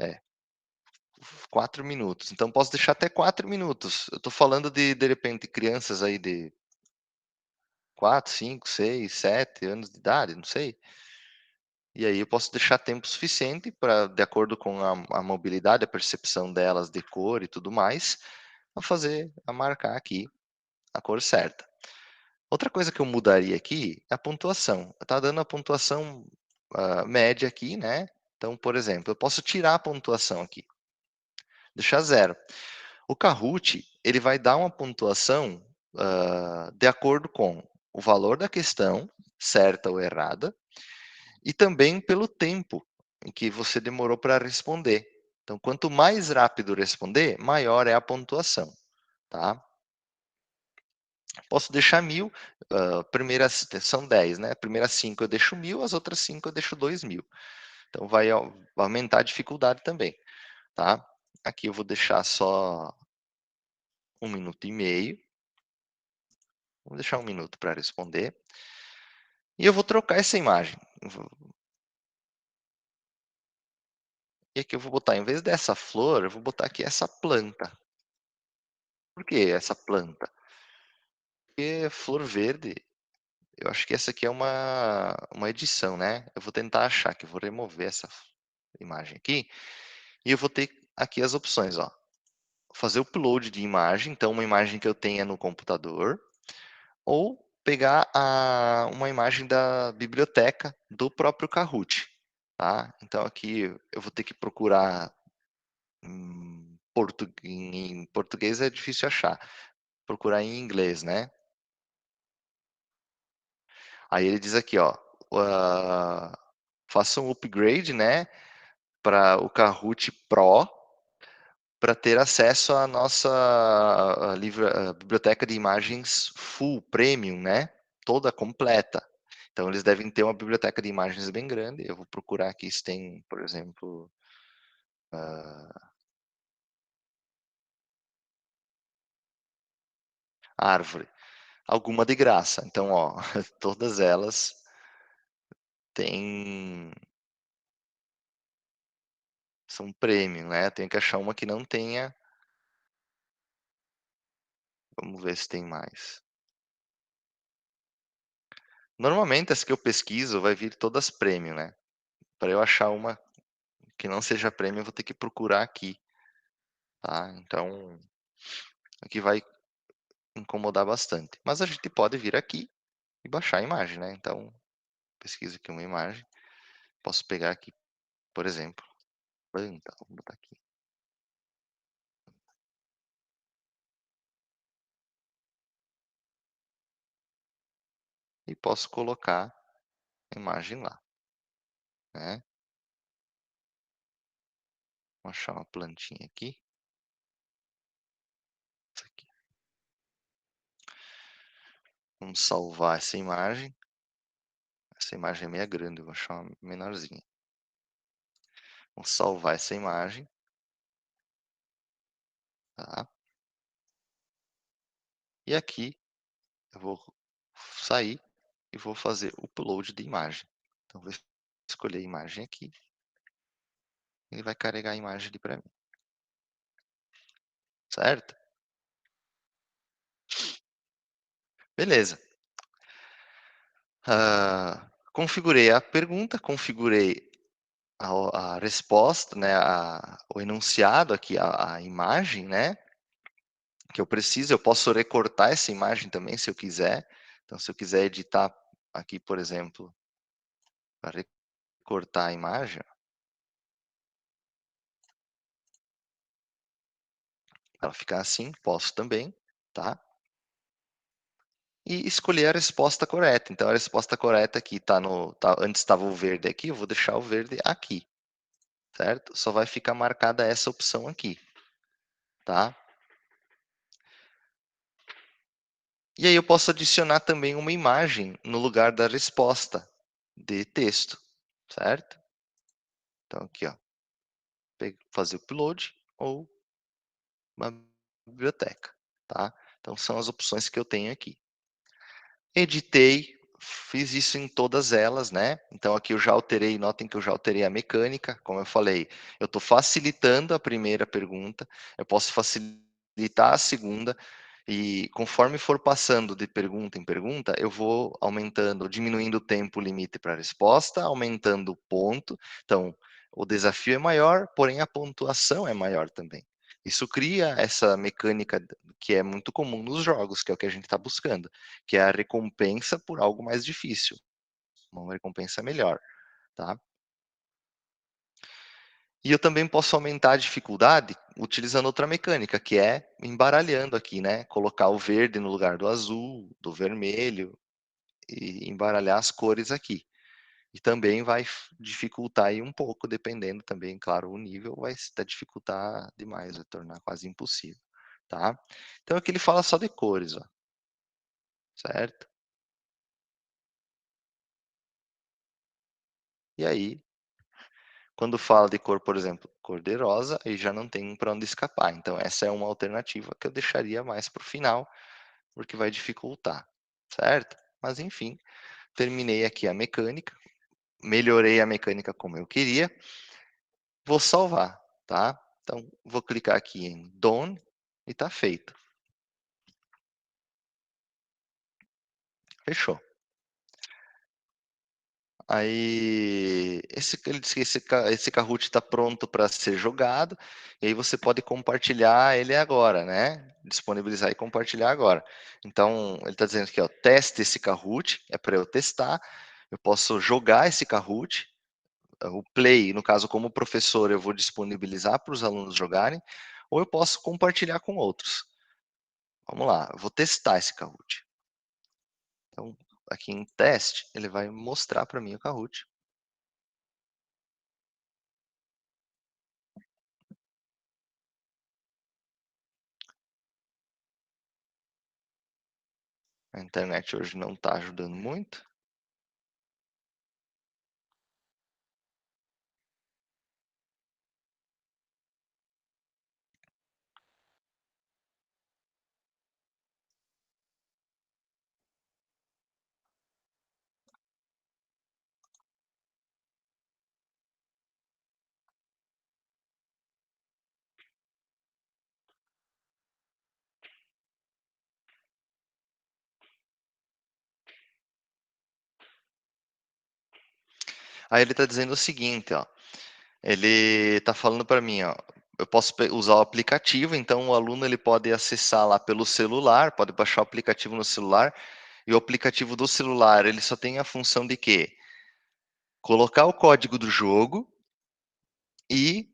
é, 4 minutos. Então posso deixar até 4 minutos. Eu estou falando de repente, crianças aí de 4, 5, 6, 7 anos de idade, não sei. E aí eu posso deixar tempo suficiente para, de acordo com a mobilidade, a percepção delas de cor e tudo mais, a marcar aqui a cor certa. Outra coisa que eu mudaria aqui é a pontuação. Está dando a pontuação média aqui, né? Então, por exemplo, eu posso tirar a pontuação aqui, deixar 0. O Kahoot, ele vai dar uma pontuação de acordo com o valor da questão, certa ou errada, e também pelo tempo em que você demorou para responder. Então, quanto mais rápido responder, maior é a pontuação, tá? Posso deixar 1000, primeiras são 10, né? Primeiras 5 eu deixo 1000, as outras 5 eu deixo 2000. Então vai aumentar a dificuldade também, tá? Aqui eu vou deixar só 1 minuto e meio. Vou deixar 1 minuto para responder. E eu vou trocar essa imagem. E aqui eu vou botar, em vez dessa flor, eu vou botar aqui essa planta. Por que essa planta? Porque flor verde, eu acho que essa aqui é uma edição, né? Eu vou tentar achar que eu vou remover essa imagem aqui. E eu vou ter aqui as opções, ó. Fazer o upload de imagem, então uma imagem que eu tenha no computador, ou pegar uma imagem da biblioteca do próprio Kahoot, tá? Então aqui eu vou ter que procurar em português é difícil achar, procurar em inglês, né? Aí ele diz aqui, ó, faça um upgrade, né, para o Kahoot Pro, para ter acesso à nossa biblioteca de imagens full, premium, né, toda completa. Então, eles devem ter uma biblioteca de imagens bem grande. Eu vou procurar aqui se tem, por exemplo, árvore. Alguma de graça. Então, ó, todas elas têm... são premium, né? Tenho que achar uma que não tenha. Vamos ver se tem mais. Normalmente, as que eu pesquiso vai vir todas premium, né? Para eu achar uma que não seja premium, eu vou ter que procurar aqui, tá? Então, aqui vai incomodar bastante. Mas a gente pode vir aqui e baixar a imagem, né? Então, pesquisa aqui uma imagem. Posso pegar aqui, por exemplo, planta, vou botar aqui. E posso colocar a imagem lá, né? Vou achar uma plantinha aqui. Isso aqui. Vamos salvar essa imagem. Essa imagem é meio grande, eu vou achar uma menorzinha. Vamos salvar essa imagem. Tá? E aqui eu vou sair e vou fazer o upload de imagem. Então vou escolher a imagem aqui. Ele vai carregar a imagem ali para mim. Certo? Beleza. Configurei a pergunta, configurei a resposta, né, o enunciado aqui, a imagem, né, que eu preciso. Eu posso recortar essa imagem também, se eu quiser. Então, se eu quiser editar aqui, por exemplo, para recortar a imagem, para ficar assim, posso também, tá? E escolher a resposta correta. Então, a resposta correta aqui está antes estava o verde aqui, eu vou deixar o verde aqui, certo? Só vai ficar marcada essa opção aqui, tá? E aí eu posso adicionar também uma imagem no lugar da resposta de texto, certo? Então aqui, ó, fazer o upload ou uma biblioteca, tá? Então são as opções que eu tenho aqui. Editei, fiz isso em todas elas, né? Então aqui eu já alterei, notem que eu já alterei a mecânica, como eu falei, eu estou facilitando a primeira pergunta, eu posso facilitar a segunda, e conforme for passando de pergunta em pergunta, eu vou aumentando, diminuindo o tempo limite para a resposta, aumentando o ponto. Então, o desafio é maior, porém a pontuação é maior também. Isso cria essa mecânica que é muito comum nos jogos, que é o que a gente está buscando, que é a recompensa por algo mais difícil, uma recompensa melhor, tá? E eu também posso aumentar a dificuldade utilizando outra mecânica, que é embaralhando aqui, né? Colocar o verde no lugar do azul, do vermelho, e embaralhar as cores aqui. E também vai dificultar aí um pouco, dependendo também, claro, o nível vai dificultar demais, vai tornar quase impossível, tá? Então aqui ele fala só de cores, ó, certo? E aí, quando fala de cor, por exemplo, cor de rosa, aí já não tem para onde escapar. Então essa é uma alternativa que eu deixaria mais para o final, porque vai dificultar, certo? Mas enfim, terminei aqui a mecânica, melhorei a mecânica como eu queria, vou salvar, tá? Então vou clicar aqui em Done e tá feito. Fechou. Aí, ele diz que esse Kahoot está pronto para ser jogado, e aí você pode compartilhar ele agora, né? Disponibilizar e compartilhar agora. Então, ele está dizendo aqui, ó, teste esse Kahoot, é para eu testar. Eu posso jogar esse Kahoot, o Play, no caso, como professor, eu vou disponibilizar para os alunos jogarem, ou eu posso compartilhar com outros. Vamos lá, eu vou testar esse Kahoot. Então, aqui em teste, ele vai mostrar para mim o Kahoot. A internet hoje não está ajudando muito. Aí ele está dizendo o seguinte, ó. Ele está falando para mim, ó. Eu posso usar o aplicativo, então o aluno ele pode acessar lá pelo celular, pode baixar o aplicativo no celular. E o aplicativo do celular, ele só tem a função de quê? Colocar o código do jogo e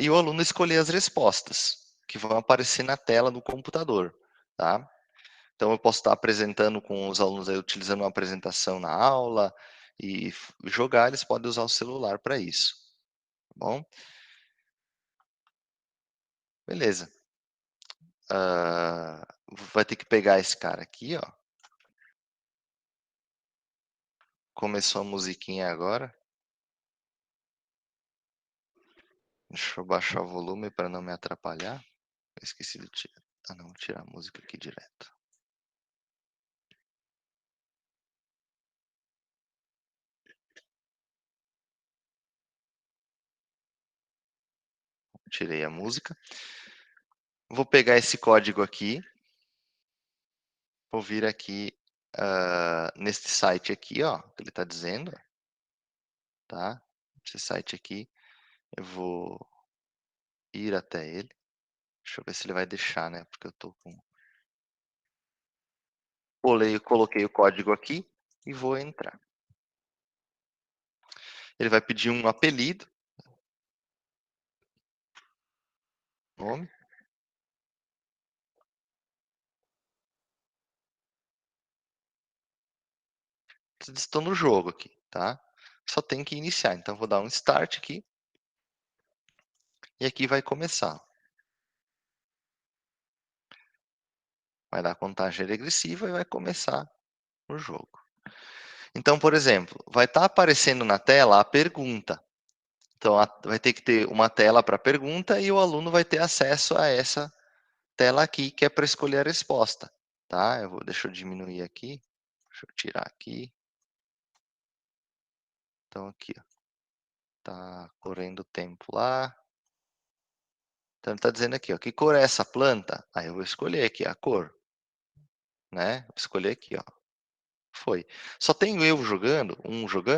o aluno escolher as respostas que vão aparecer na tela do computador, tá? Então eu posso estar apresentando com os alunos aí, utilizando uma apresentação na aula e jogar, eles podem usar o celular para isso, tá bom? Beleza. Vai ter que pegar esse cara aqui, ó. Começou a musiquinha agora. Deixa eu baixar o volume para não me atrapalhar. Eu esqueci de tirar. Ah, não, vou tirar a música aqui direto. Tirei a música. Vou pegar esse código aqui. Vou vir aqui neste site aqui, ó, que ele está dizendo, tá? Esse site aqui, eu vou ir até ele. Deixa eu ver se ele vai deixar, né? Porque eu tô com... Coloquei o código aqui e vou entrar. Ele vai pedir um apelido. Nome. Vocês estão no jogo aqui, tá? Só tem que iniciar. Então, vou dar um start aqui. E aqui vai começar. Vai dar contagem regressiva e vai começar o jogo. Então, por exemplo, vai estar aparecendo na tela a pergunta. Então, vai ter que ter uma tela para a pergunta e o aluno vai ter acesso a essa tela aqui, que é para escolher a resposta. Tá? Deixa eu diminuir aqui. Deixa eu tirar aqui. Então, aqui, ó. Tá correndo o tempo lá. Então, ele está dizendo aqui, ó, que cor é essa planta? Aí eu vou escolher aqui a cor. Né? Vou escolher aqui, ó. Foi. Só tenho eu jogando,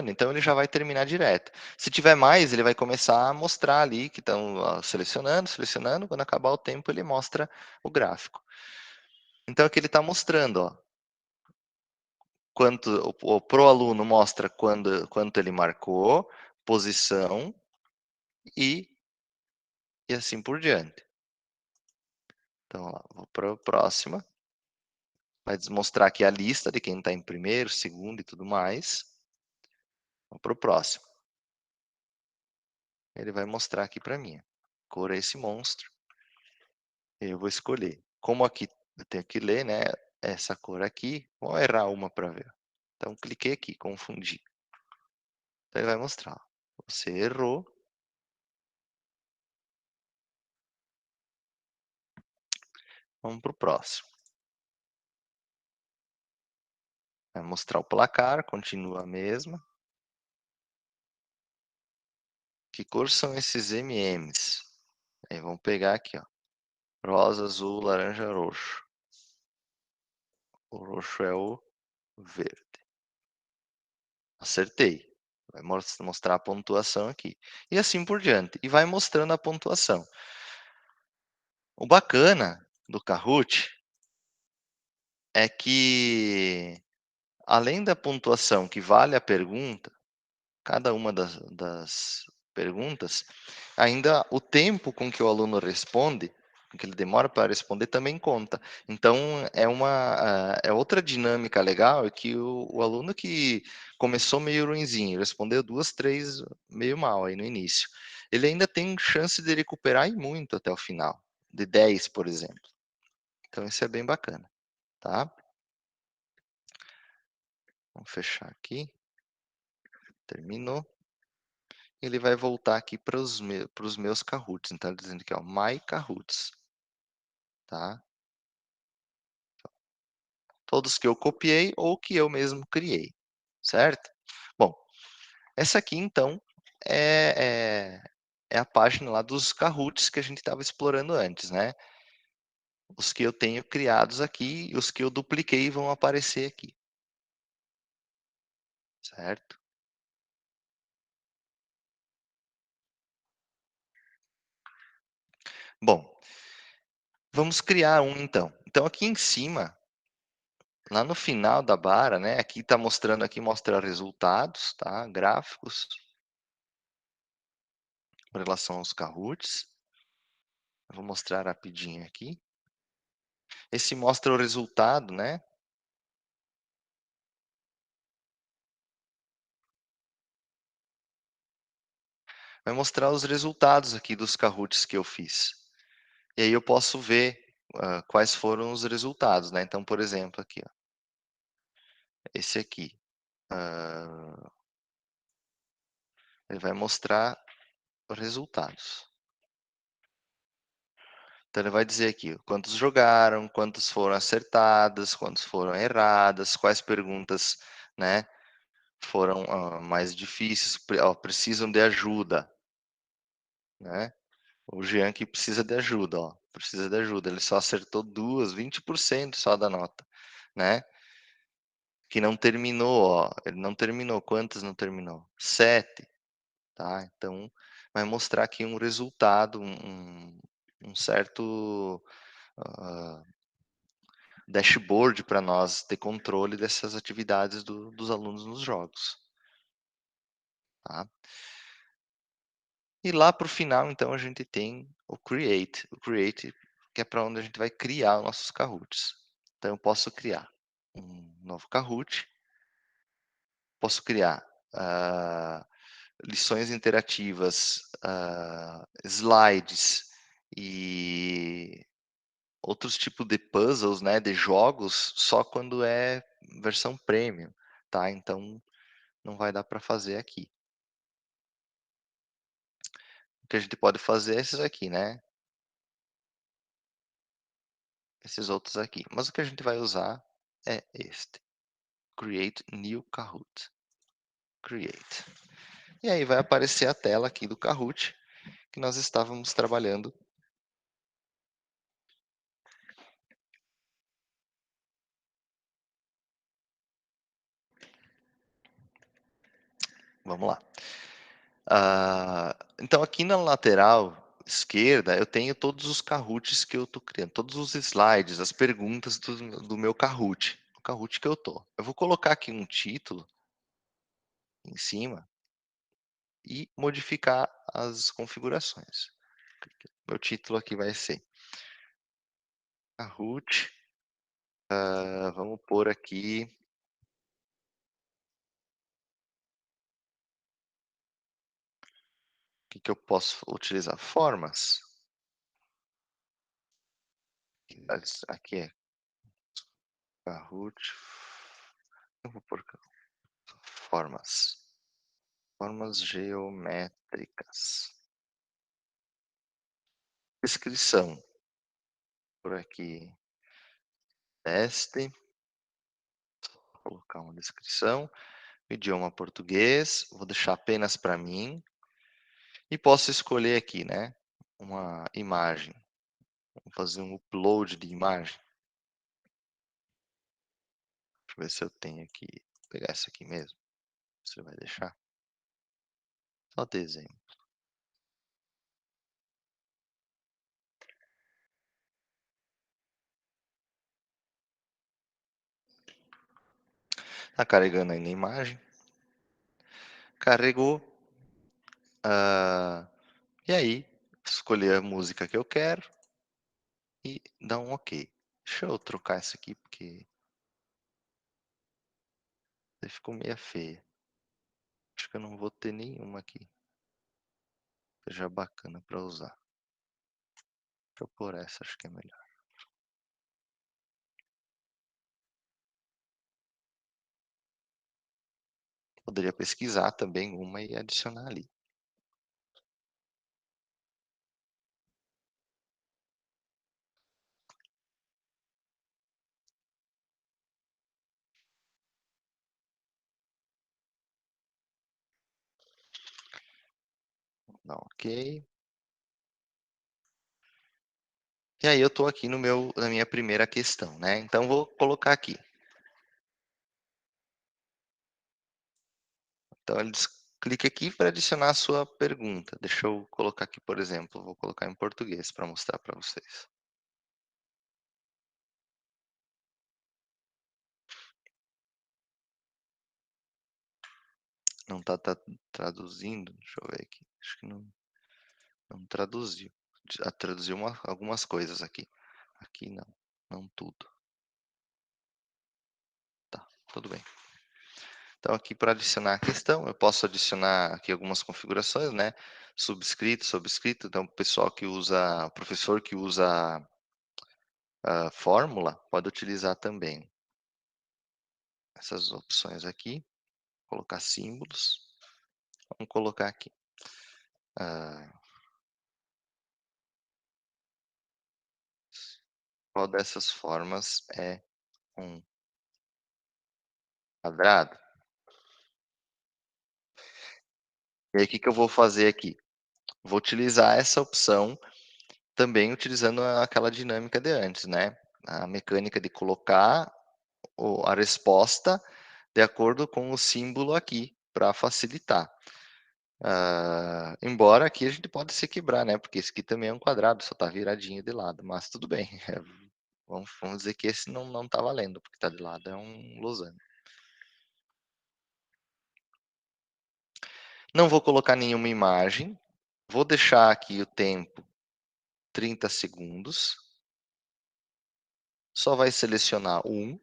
então ele já vai terminar direto. Se tiver mais, ele vai começar a mostrar ali que estão selecionando. Quando acabar o tempo, ele mostra o gráfico. Então aqui ele está mostrando, ó, pro aluno mostra quanto ele marcou, posição e assim por diante. Então, ó, vou para a próxima. Vai mostrar aqui a lista de quem está em primeiro, segundo e tudo mais. Vamos para o próximo. Ele vai mostrar aqui para mim. Cor é esse monstro. Eu vou escolher. Como aqui eu tenho que ler, né? Essa cor aqui. Vou errar uma para ver. Então, cliquei aqui, confundi. Então, ele vai mostrar. Você errou. Vamos para o próximo. Vai mostrar o placar, continua a mesma. Que cor são esses M&M's? Aí vamos pegar aqui, ó. Rosa, azul, laranja, roxo. O roxo é o verde. Acertei. Vai mostrar a pontuação aqui. E assim por diante. E vai mostrando a pontuação. O bacana do Kahoot é que, além da pontuação que vale a pergunta, cada uma das perguntas, ainda o tempo com que o aluno responde que ele demora para responder também conta. Então é outra dinâmica legal, é que o aluno que começou meio ruinzinho, respondeu 2, 3 meio mal aí no início, ele ainda tem chance de recuperar e muito até o final, de 10, por exemplo. Então isso é bem bacana, tá? Vamos fechar aqui. Terminou. Ele vai voltar aqui para os meus Kahoots. Então, ele dizendo aqui, ó, My Kahoots. Tá? Todos que eu copiei ou que eu mesmo criei. Certo? Bom, essa aqui, então, é a página lá dos Kahoots que a gente estava explorando antes, né? Os que eu tenho criados aqui e os que eu dupliquei vão aparecer aqui. Certo? Bom, vamos criar um, então. Então, aqui em cima, lá no final da barra, né? Aqui está mostrando, aqui mostra resultados, tá? Gráficos com relação aos Kahoots. Eu vou mostrar rapidinho aqui. Esse mostra o resultado, né? Vai mostrar os resultados aqui dos Kahoots que eu fiz. E aí eu posso ver quais foram os resultados, né? Então, por exemplo, aqui, ó, esse aqui. Ele vai mostrar os resultados. Então ele vai dizer aqui quantos jogaram, quantos foram acertadas, quantos foram erradas, quais perguntas, né, foram mais difíceis, precisam de ajuda, né? O Jean que precisa de ajuda, ó, precisa de ajuda. Ele só acertou 20% só da nota, né? Que não terminou, ó, ele não terminou. Quantas não terminou? 7, tá? Então vai mostrar aqui um resultado, um certo dashboard para nós ter controle dessas atividades dos alunos nos jogos. Tá? E lá para o final, então, a gente tem o Create. O Create, que é para onde a gente vai criar os nossos Kahoots. Então, eu posso criar um novo Kahoot, posso criar lições interativas, slides e outros tipos de puzzles, né, de jogos, só quando é versão premium, tá? Então, não vai dar para fazer aqui. O que a gente pode fazer é esses aqui, né? Esses outros aqui. Mas o que a gente vai usar é este. Create New Kahoot. Create. E aí vai aparecer a tela aqui do Kahoot que nós estávamos trabalhando. Vamos lá. Então aqui na lateral esquerda eu tenho todos os Kahoots que eu estou criando, todos os slides, as perguntas do meu Kahoot, o Kahoot que eu estou. Eu vou colocar aqui um título em cima e modificar as configurações. Meu título aqui vai ser Kahoot. Vamos pôr aqui. O que eu posso utilizar? Formas. Aqui é Kahoot. Eu vou pôr formas. Formas geométricas. Descrição. Por aqui. Teste. Vou colocar uma descrição. Idioma português. Vou deixar apenas para mim. E posso escolher aqui, né? Uma imagem. Vou fazer um upload de imagem. Deixa eu ver se eu tenho aqui. Vou pegar essa aqui mesmo. Você vai deixar? Só desenho. Tá carregando aí na imagem. Carregou. E aí, escolher a música que eu quero. que dar um ok. Deixa eu trocar isso aqui, porque ficou meio feia. Acho que eu não vou ter nenhuma aqui. Seja bacana para usar. Deixa eu pôr essa, acho que é melhor. Poderia pesquisar também uma e adicionar ali. Dá um ok. E aí eu estou aqui na minha primeira questão, né? Então vou colocar aqui. Então ele clique aqui para adicionar a sua pergunta. Deixa eu colocar aqui, por exemplo, vou colocar em português para mostrar para vocês. Não está traduzindo, deixa eu ver aqui. Acho que não traduziu. Já traduziu algumas coisas aqui. Aqui não tudo. Tá, tudo bem. Então aqui para adicionar a questão, eu posso adicionar aqui algumas configurações, né? Subscrito, sobrescrito. Então o pessoal que usa, o professor que usa a fórmula pode utilizar também essas opções aqui. Colocar símbolos. Vamos colocar aqui. Qual dessas formas é um quadrado? E aí o que eu vou fazer aqui? Vou utilizar essa opção também utilizando aquela dinâmica de antes, né? A mecânica de colocar a resposta de acordo com o símbolo aqui, para facilitar. Embora aqui a gente pode se quebrar, né? Porque esse aqui também é um quadrado, só está viradinho de lado, mas tudo bem. Vamos dizer que esse não está valendo, porque está de lado, é um losango. Não vou colocar nenhuma imagem. Vou deixar aqui o tempo 30 segundos. Só vai selecionar um.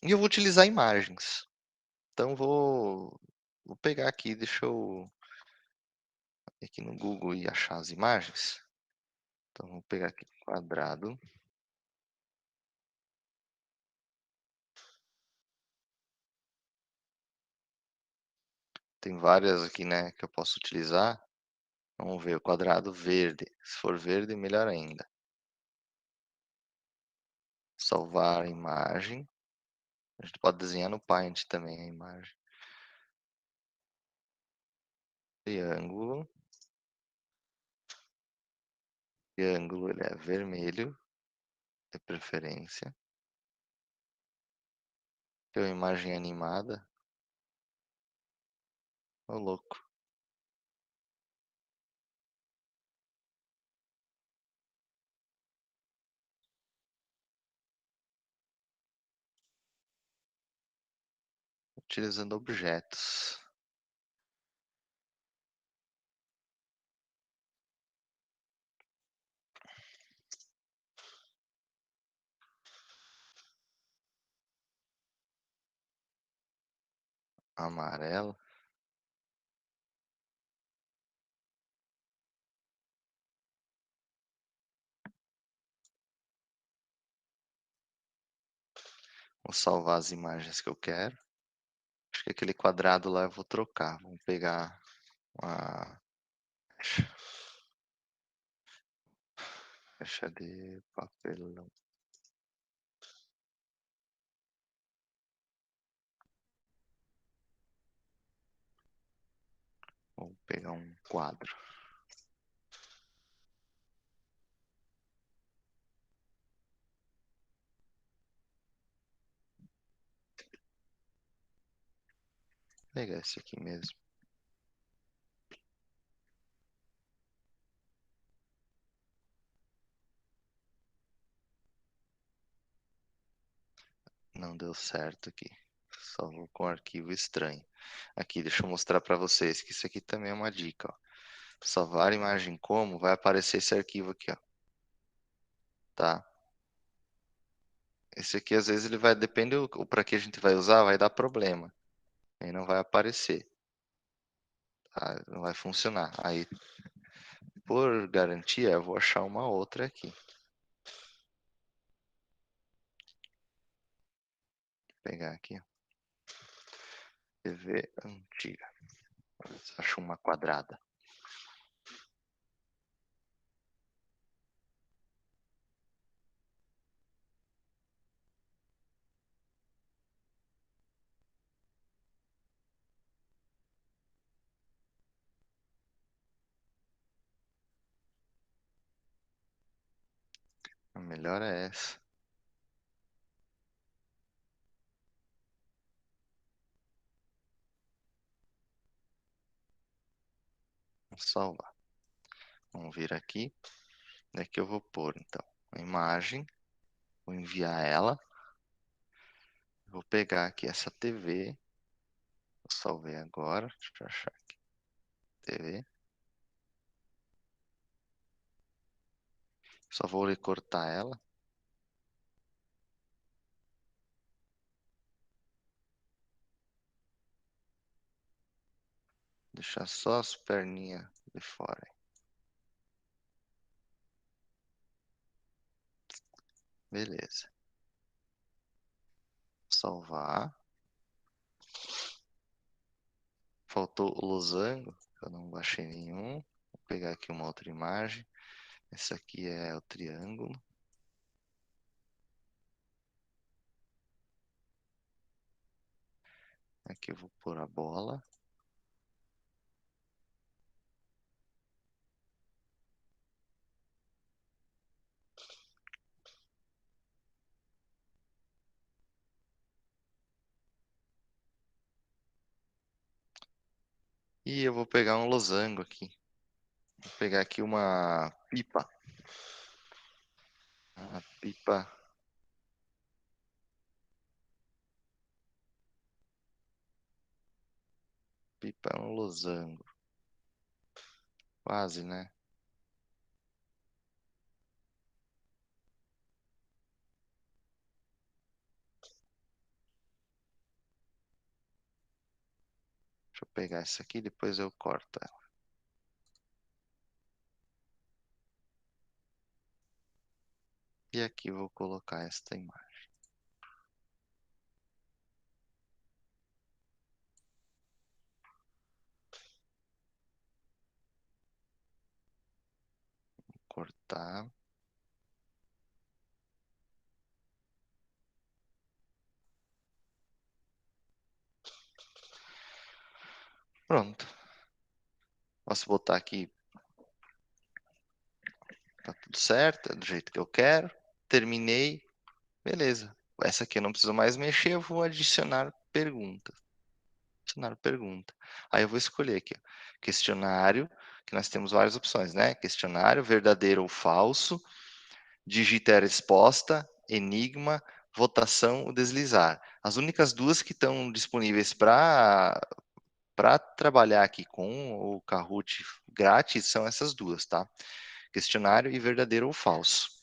E eu vou utilizar imagens. Então vou pegar aqui, deixa eu ir aqui no Google e achar as imagens. Então vou pegar aqui quadrado. Tem várias aqui, né, que eu posso utilizar. Vamos ver o quadrado verde. Se for verde, melhor ainda. Salvar a imagem. A gente pode desenhar no Paint também a imagem. Triângulo. Triângulo, ele é vermelho, de preferência. Tem uma imagem animada. Ô, louco. Utilizando objetos. Amarelo. Vou salvar as imagens que eu quero. Acho que aquele quadrado lá eu vou trocar. Vamos pegar uma caixa de papelão. Vou pegar um quadro. Vou pegar esse aqui mesmo. Não deu certo aqui. Salvou com arquivo estranho. Aqui, deixa eu mostrar para vocês que isso aqui também é uma dica. Ó. Salvar imagem como, vai aparecer esse arquivo aqui. Ó. tá? Esse aqui, às vezes, ele vai, depende para que a gente vai usar, vai dar problema. Aí não vai aparecer, tá? Não vai funcionar. Aí, por garantia, eu vou achar uma outra aqui. Vou pegar aqui, ó. TV antiga. Acho uma quadrada. A melhor é essa. Vou salvar. Vamos vir aqui. Daqui eu vou pôr, então, a imagem. Vou enviar ela. Vou pegar aqui essa TV. Eu salvei agora. Deixa eu achar aqui. TV. Só vou recortar ela. Deixar só as perninhas de fora. Beleza. Salvar. Faltou o losango. Eu não baixei nenhum. Vou pegar aqui uma outra imagem. Essa aqui é o triângulo. Aqui eu vou pôr a bola. E eu vou pegar um losango aqui. Vou pegar aqui uma pipa. Uma pipa. Pipa é um losango. Quase, né? Deixa eu pegar essa aqui, depois eu corto ela. E aqui eu vou colocar esta imagem. Vou cortar. Pronto. Posso botar aqui. Tá tudo certo, é do jeito que eu quero. Terminei. Beleza. Essa aqui eu não preciso mais mexer, eu vou adicionar pergunta. Adicionar pergunta. Aí eu vou escolher aqui, ó, questionário, que nós temos várias opções, né? Questionário, verdadeiro ou falso, digita a resposta, enigma, votação ou deslizar. As únicas duas que estão disponíveis para trabalhar aqui com o Kahoot grátis são essas duas, tá? Questionário e verdadeiro ou falso.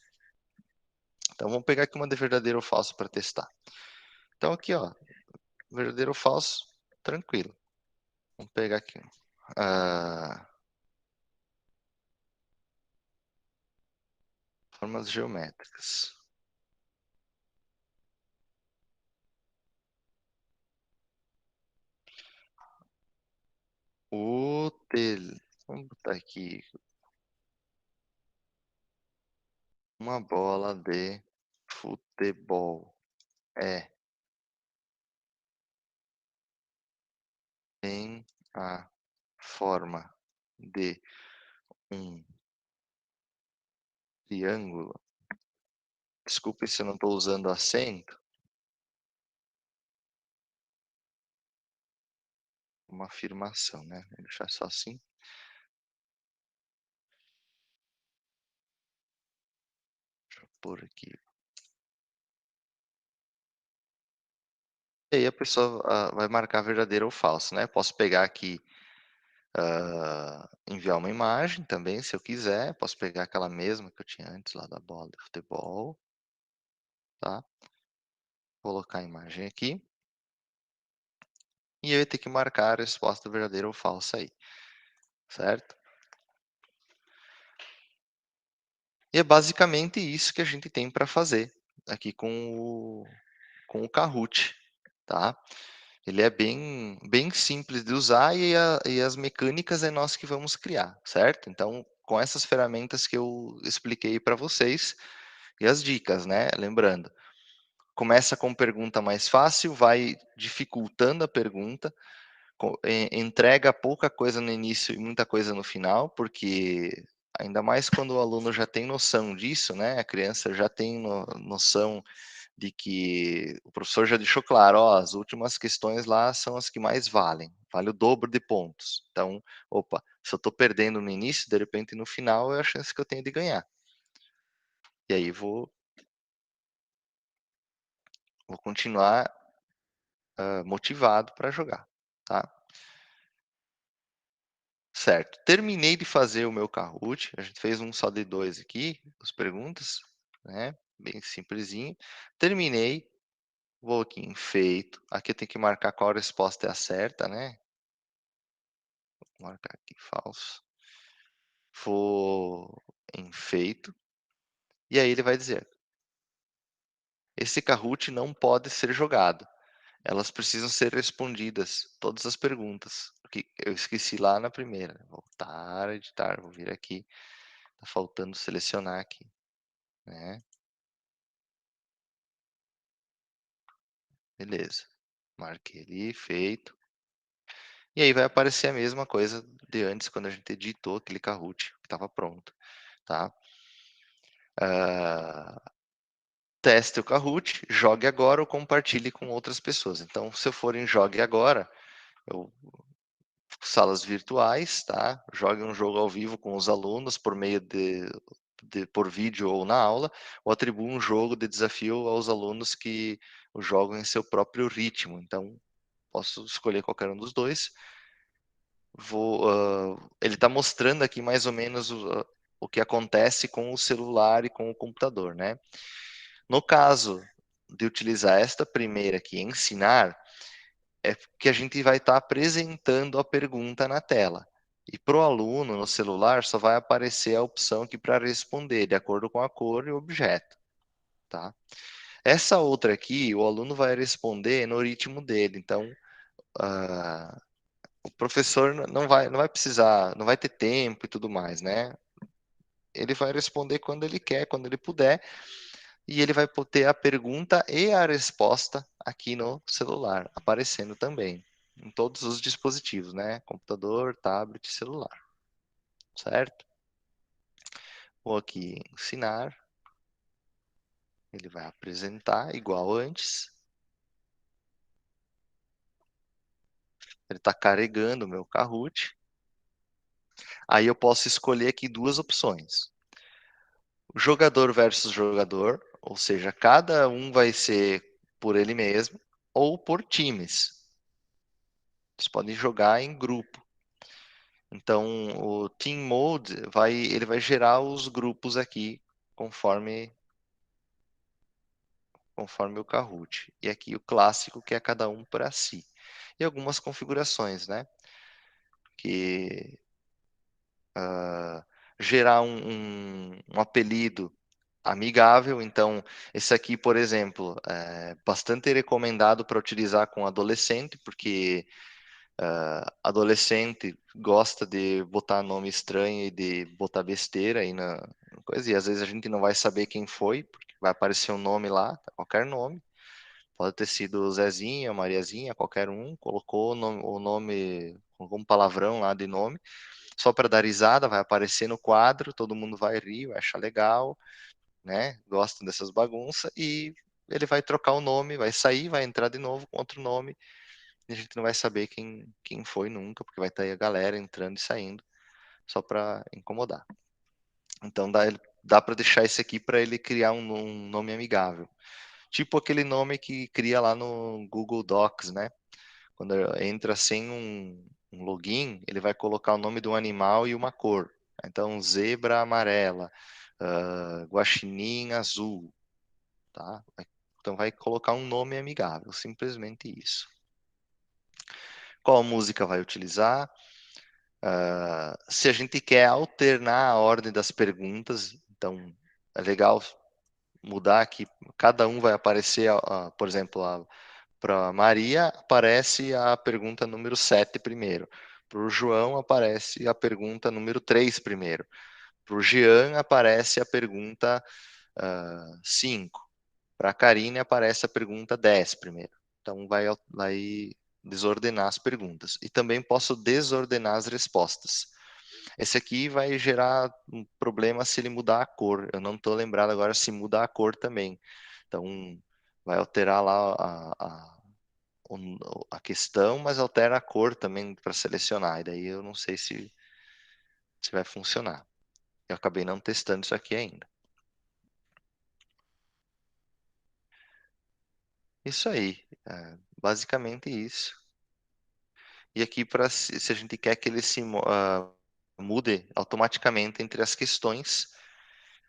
Então vamos pegar aqui uma de verdadeiro ou falso para testar. Então aqui, ó, verdadeiro ou falso, tranquilo. Vamos pegar aqui. Formas geométricas. Vamos botar aqui uma bola de futebol. Tem a forma de um triângulo. Desculpe se eu não estou usando acento. Uma afirmação, né? Vou deixar só assim. Deixa eu pôr aqui. E aí a pessoa vai marcar verdadeiro ou falso, né? Posso pegar aqui enviar uma imagem também, se eu quiser. Posso pegar aquela mesma que eu tinha antes lá da bola de futebol, tá? Colocar a imagem aqui. E eu ia ter que marcar a resposta verdadeira ou falsa aí, certo? E é basicamente isso que a gente tem para fazer aqui com o Kahoot, tá? Ele é bem simples de usar e as mecânicas é nós que vamos criar, certo? Então, com essas ferramentas que eu expliquei para vocês e as dicas, né? Lembrando, começa com pergunta mais fácil, vai dificultando a pergunta, entrega pouca coisa no início e muita coisa no final, porque ainda mais quando o aluno já tem noção disso, né? A criança já tem noção de que o professor já deixou claro, ó, as últimas questões lá são as que mais valem, vale o dobro de pontos. Então, opa, se eu estou perdendo no início, de repente no final é a chance que eu tenho de ganhar. E aí vou continuar motivado para jogar, tá? Certo. Terminei de fazer o meu Kahoot. A gente fez um só de 2 aqui, as perguntas, né? Bem simplesinho. Terminei. Vou aqui em feito. Aqui eu tenho que marcar qual resposta é a certa, né? Vou marcar aqui falso. Vou em feito. E aí ele vai dizer: esse Kahoot não pode ser jogado. Elas precisam ser respondidas, todas as perguntas. Porque eu esqueci lá na primeira. Voltar a editar. Vou vir aqui. Tá faltando selecionar aqui, né? Beleza. Marquei ali, feito. E aí vai aparecer a mesma coisa de antes, quando a gente editou aquele Kahoot que estava pronto, tá? Teste o Kahoot, jogue agora ou compartilhe com outras pessoas. Então, se eu for em jogue agora, eu salas virtuais, tá? Jogue um jogo ao vivo com os alunos por meio por vídeo ou na aula, ou atribua um jogo de desafio aos alunos que o jogam em seu próprio ritmo. Então, posso escolher qualquer um dos dois. Ele está mostrando aqui mais ou menos o que acontece com o celular e com o computador, né? No caso de utilizar esta primeira aqui, ensinar, é que a gente vai estar apresentando a pergunta na tela. E para o aluno, no celular, só vai aparecer a opção aqui para responder, de acordo com a cor e o objeto, tá? Essa outra aqui, o aluno vai responder no ritmo dele. Então, o professor não vai precisar, não vai ter tempo e tudo mais, né? Ele vai responder quando ele quer, quando ele puder, e ele vai ter a pergunta e a resposta aqui no celular, aparecendo também, em todos os dispositivos, né? Computador, tablet, celular, certo? Vou aqui em ensinar, ele vai apresentar igual antes. Ele está carregando o meu Kahoot. Aí eu posso escolher aqui duas opções. Jogador versus jogador, ou seja, cada um vai ser por ele mesmo, ou por times. Vocês podem jogar em grupo. Então, o Team Mode ele vai gerar os grupos aqui conforme o Kahoot. E aqui o clássico, que é cada um para si. E algumas configurações, né? Que gerar um apelido amigável. Então, esse aqui, por exemplo, é bastante recomendado para utilizar com adolescente, porque adolescente gosta de botar nome estranho e de botar besteira aí na coisa, e às vezes a gente não vai saber quem foi, porque vai aparecer um nome lá, qualquer nome. Pode ter sido Zezinha, Mariazinha, qualquer um, colocou o nome, colocou um palavrão lá de nome, só para dar risada, vai aparecer no quadro, todo mundo vai rir, vai achar legal, né? Gostam dessas bagunças, e ele vai trocar o nome, vai sair, vai entrar de novo com outro nome, e a gente não vai saber quem foi nunca, porque vai estar aí a galera entrando e saindo, só para incomodar. Então dá para deixar esse aqui para ele criar um nome amigável. Tipo aquele nome que cria lá no Google Docs, né? Quando entra sem um um login, ele vai colocar o nome do animal e uma cor. Então, zebra amarela, guaxinim azul, tá? Então, vai colocar um nome amigável, simplesmente isso. Qual música vai utilizar? Se a gente quer alternar a ordem das perguntas, então é legal mudar que cada um vai aparecer, por exemplo, para Maria aparece a pergunta número 7 primeiro. Para o João aparece a pergunta número 3 primeiro. Para o Jean aparece a pergunta 5. Para a Karine aparece a pergunta 10 primeiro. Então vai desordenar as perguntas. E também posso desordenar as respostas. Esse aqui vai gerar um problema se ele mudar a cor. Eu não estou lembrado agora se muda a cor também. Então, vai alterar lá a questão, mas altera a cor também para selecionar. E daí eu não sei se vai funcionar. Eu acabei não testando isso aqui ainda. Isso aí. Basicamente isso. E aqui, se a gente quer que ele se mude automaticamente entre as questões,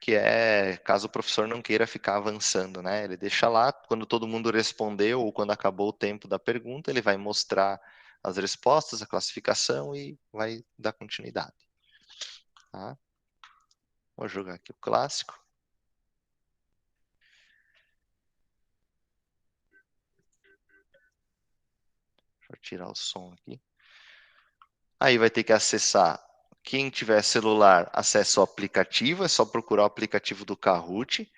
que é caso o professor não queira ficar avançando, né? Ele deixa lá, quando todo mundo respondeu ou quando acabou o tempo da pergunta, ele vai mostrar as respostas, a classificação e vai dar continuidade. Tá? Vou jogar aqui o clássico. Deixa eu tirar o som aqui. Aí vai ter que acessar. Quem tiver celular, acessa o aplicativo. É só procurar o aplicativo do Kahoot.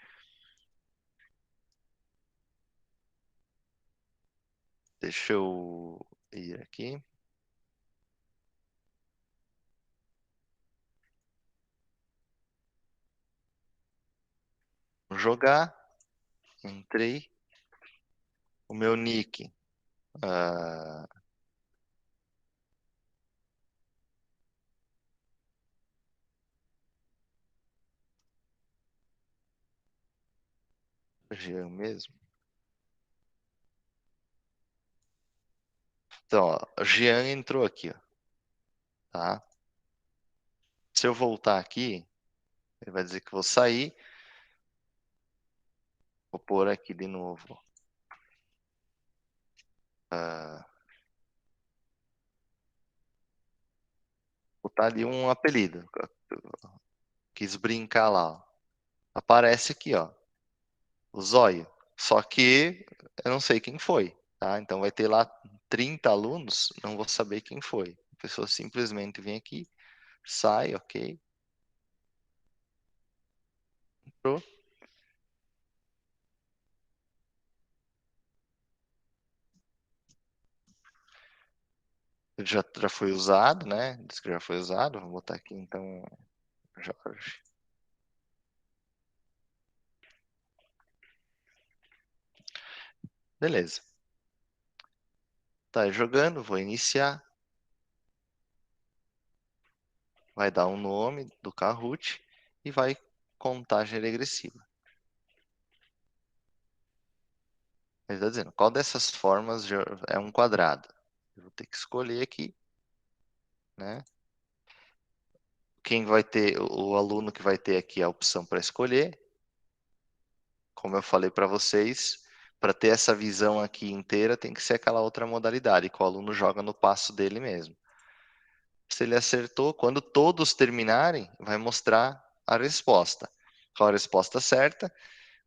Deixa eu ir aqui. Jogar. Entrei. O meu nick. Jean mesmo. Então, ó, o Jean entrou aqui, ó, tá? Se eu voltar aqui, ele vai dizer que vou sair. Vou pôr aqui de novo. Botar ali um apelido. Quis brincar lá, ó. Aparece aqui, ó, o zóio. Só que eu não sei quem foi, tá? Então vai ter lá 30 alunos, não vou saber quem foi. A pessoa simplesmente vem aqui, sai, ok. Entrou. Já foi usado, né? Diz que já foi usado. Vou botar aqui então, Jorge. Beleza. Tá jogando, vou iniciar. Vai dar um nome do Kahoot e vai contagem regressiva. Ele está dizendo, qual dessas formas é um quadrado? Eu vou ter que escolher aqui, né? Quem vai ter, o aluno que vai ter aqui a opção para escolher. Como eu falei para vocês, para ter essa visão aqui inteira, tem que ser aquela outra modalidade, que o aluno joga no passo dele mesmo. Se ele acertou, quando todos terminarem, vai mostrar a resposta. Qual a resposta certa?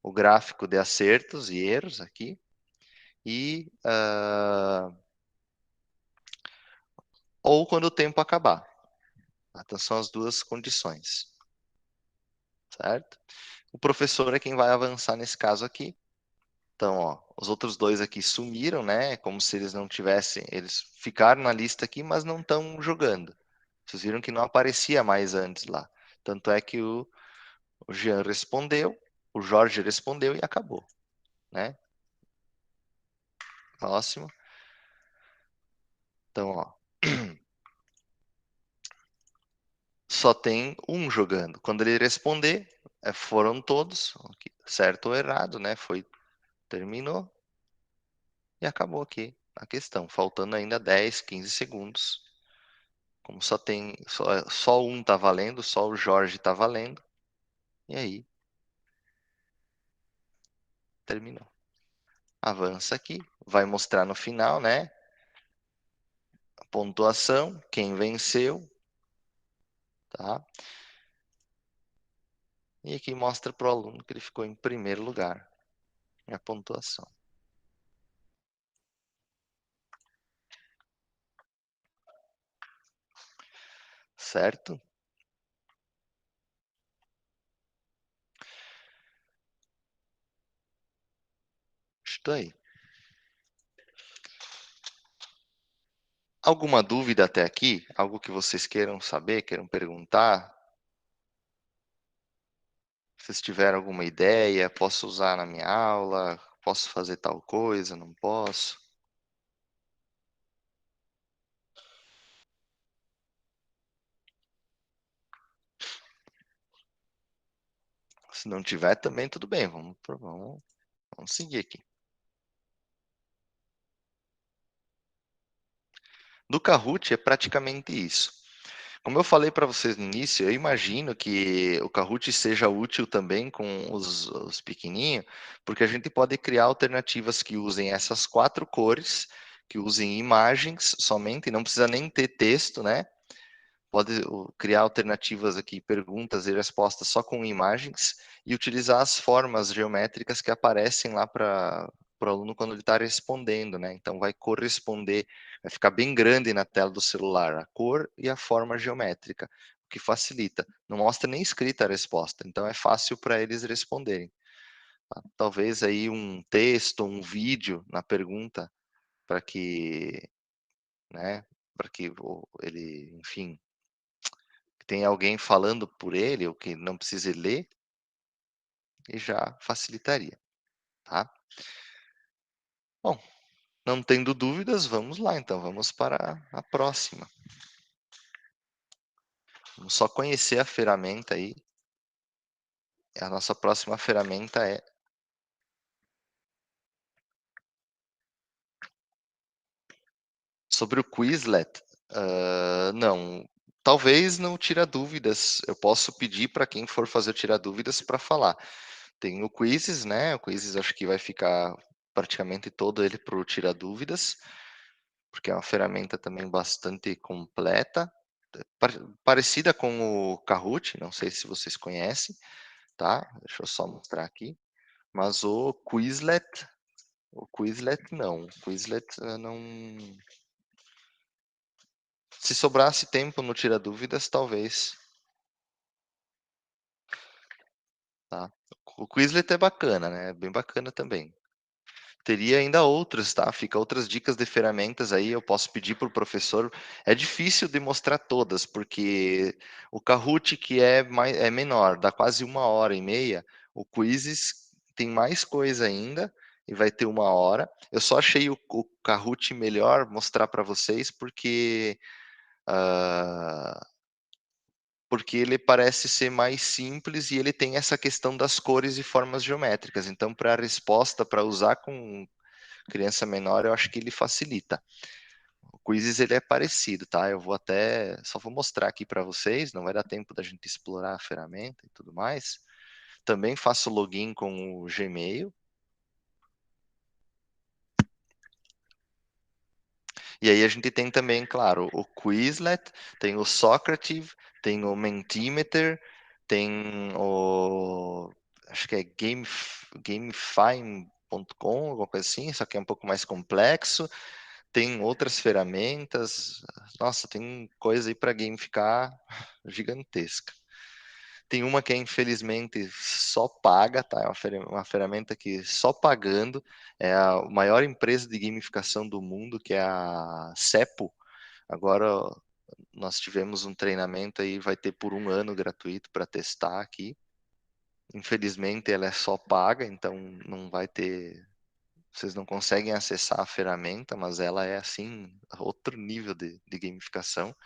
O gráfico de acertos e erros aqui. E ou quando o tempo acabar. Então são as duas condições, certo? O professor é quem vai avançar nesse caso aqui. Então, ó, os outros dois aqui sumiram, né? Como se eles não tivessem, eles ficaram na lista aqui, mas não estão jogando. Vocês viram que não aparecia mais antes lá. Tanto é que o Jean respondeu, o Jorge respondeu e acabou, né? Próximo. Então, ó, só tem um jogando. Quando ele responder, foram todos, certo ou errado, né? Terminou e acabou aqui a questão, faltando ainda 10, 15 segundos Como só um tá valendo, só o Jorge tá valendo. E aí, terminou. Avança aqui, vai mostrar no final, né? A pontuação, quem venceu, tá? E aqui mostra para o aluno que ele ficou em primeiro lugar, a pontuação. Certo? Estou aí. Alguma dúvida até aqui? Algo que vocês queiram saber, queiram perguntar? Se vocês tiveram alguma ideia, posso usar na minha aula? Posso fazer tal coisa? Não posso? Se não tiver, também tudo bem. Vamos seguir aqui. Do Kahoot é praticamente isso. Como eu falei para vocês no início, eu imagino que o Kahoot seja útil também com os pequenininhos, porque a gente pode criar alternativas que usem essas 4 cores, que usem imagens somente, não precisa nem ter texto, né? Pode criar alternativas aqui, perguntas e respostas só com imagens e utilizar as formas geométricas que aparecem lá para o aluno quando ele está respondendo, né? Então vai corresponder, vai ficar bem grande na tela do celular a cor e a forma geométrica, o que facilita. Não mostra nem escrita a resposta, então é fácil para eles responderem. Tá? Talvez aí um texto, um vídeo na pergunta para que, né? Para que ele, enfim, tem alguém falando por ele, ou que não precise ler, e já facilitaria, tá? Bom, não tendo dúvidas, vamos lá então, vamos para a próxima. Vamos só conhecer a ferramenta aí. A nossa próxima ferramenta é sobre o Quizlet. Não, talvez não tira dúvidas. Eu posso pedir para quem for fazer o tirar dúvidas para falar. Tem o Quizzes, né? O Quizzes acho que vai ficar praticamente todo ele para o tirar dúvidas, porque é uma ferramenta também bastante completa, parecida com o Kahoot, não sei se vocês conhecem, tá? Deixa eu só mostrar aqui. Mas o Quizlet não. O Quizlet não. Se sobrasse tempo no Tira Dúvidas, talvez. Tá? O Quizlet é bacana, né? É bem bacana também. Teria ainda outros, tá? Fica outras dicas de ferramentas aí, eu posso pedir para o professor. É difícil de mostrar todas, porque o Kahoot, que é menor, dá quase 1h30, o Quizzes tem mais coisa ainda, e vai ter 1 hora. Eu só achei o Kahoot melhor mostrar para vocês, ah, porque ele parece ser mais simples e ele tem essa questão das cores e formas geométricas. Então, para a resposta, para usar com criança menor, eu acho que ele facilita. O Quizzes ele é parecido, tá? Só vou mostrar aqui para vocês, não vai dar tempo da gente explorar a ferramenta e tudo mais. Também faço login com o Gmail. E aí a gente tem também, claro, o Quizlet, tem o Socrative, tem o Mentimeter, tem o acho que é gamify.com, alguma coisa assim, só que é um pouco mais complexo. Tem outras ferramentas. Nossa, tem coisa aí para gamificar gigantesca. Tem uma que é infelizmente só paga, tá? É uma ferramenta que só pagando é a maior empresa de gamificação do mundo, que é a Cepo. Agora nós tivemos um treinamento aí, vai ter por 1 ano gratuito para testar aqui. Infelizmente ela é só paga, então não vai ter, vocês não conseguem acessar a ferramenta, mas ela é assim, outro nível de gamificação.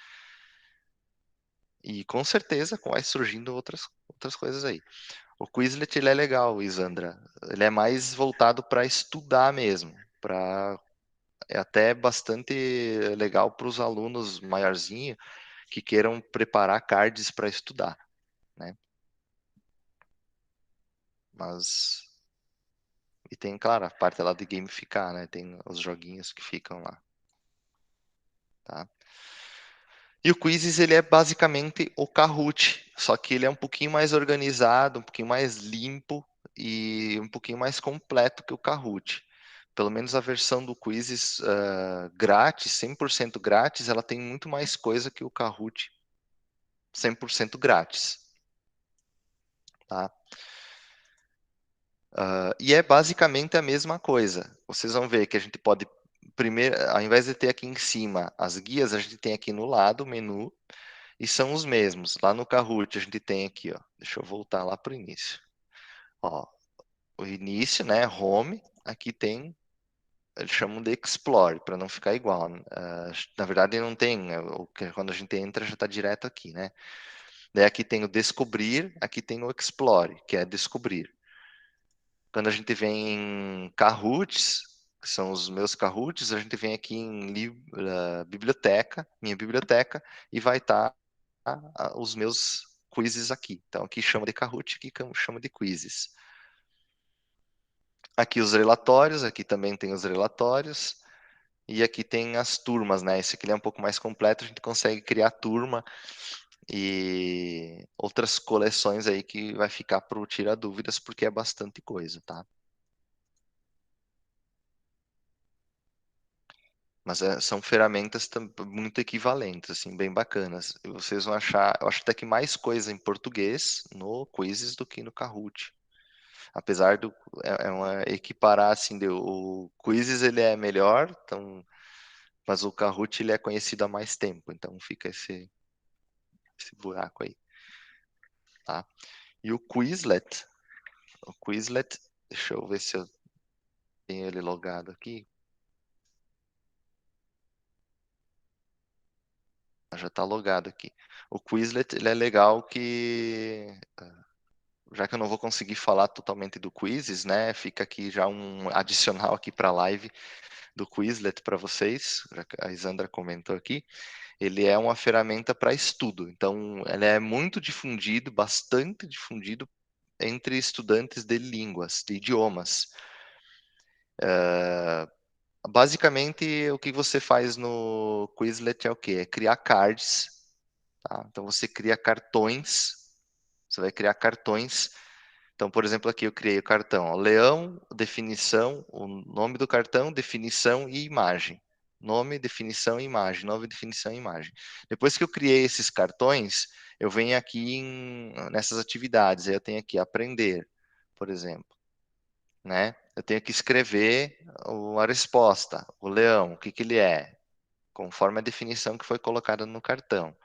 E com certeza vai surgindo outras coisas aí. O Quizlet ele é legal, Isandra. Ele é mais voltado para estudar mesmo. É até bastante legal para os alunos maiorzinhos, que queiram preparar cards para estudar, né? Mas... E tem, claro, a parte lá de gamificar, né? Tem os joguinhos que ficam lá, tá? E o Quizzes, ele é basicamente o Kahoot, só que ele é um pouquinho mais organizado, um pouquinho mais limpo e um pouquinho mais completo que o Kahoot. Pelo menos a versão do Quizzes grátis, 100% grátis, ela tem muito mais coisa que o Kahoot 100% grátis, tá? E é basicamente a mesma coisa. Vocês vão ver que a gente pode, primeiro, ao invés de ter aqui em cima as guias, a gente tem aqui no lado o menu, e são os mesmos. Lá no Kahoot a gente tem aqui, ó, deixa eu voltar lá para o início. Ó, o início, né, home, aqui tem, eles chamam de explore, para não ficar igual. Na verdade não tem, quando a gente entra já está direto aqui, né? Daí aqui tem o descobrir, aqui tem o explore, que é descobrir. Quando a gente vem em Kahoots, que são os meus Kahoots, a gente vem aqui em biblioteca, minha biblioteca, e vai estar os meus quizzes aqui. Então aqui chama de Kahoot, aqui chama de quizzes. Aqui os relatórios, aqui também tem os relatórios. E aqui tem as turmas, né? Esse aqui é um pouco mais completo, a gente consegue criar turma e outras coleções aí que vai ficar para o Tira Dúvidas, porque é bastante coisa, tá? Mas são ferramentas muito equivalentes, assim, bem bacanas. E vocês vão achar, eu acho até que mais coisa em português no Quizzes do que no Kahoot. Apesar do equiparar assim, o Quizzes ele é melhor, então, mas o Kahoot ele é conhecido há mais tempo, então fica esse buraco aí, tá? E o Quizlet, deixa eu ver se eu tenho ele logado aqui. Já está logado aqui. O Quizlet, ele é legal que, já que eu não vou conseguir falar totalmente do Quizzes, né, fica aqui já um adicional aqui para a live do Quizlet para vocês, já que a Isandra comentou aqui. Ele é uma ferramenta para estudo, então ele é muito difundido, bastante difundido entre estudantes de línguas, de idiomas. Basicamente, o que você faz no Quizlet é o quê? É criar cards, tá? Então você cria cartões, você vai criar cartões. Então, por exemplo, aqui eu criei o cartão, ó, leão, definição, o nome do cartão, definição e imagem. Nome, definição e imagem. Nome, definição e imagem. Depois que eu criei esses cartões, eu venho aqui nessas atividades. Aí eu tenho aqui aprender, por exemplo, né? Eu tenho que escrever a resposta, o leão, o que que ele é, conforme a definição que foi colocada no cartão.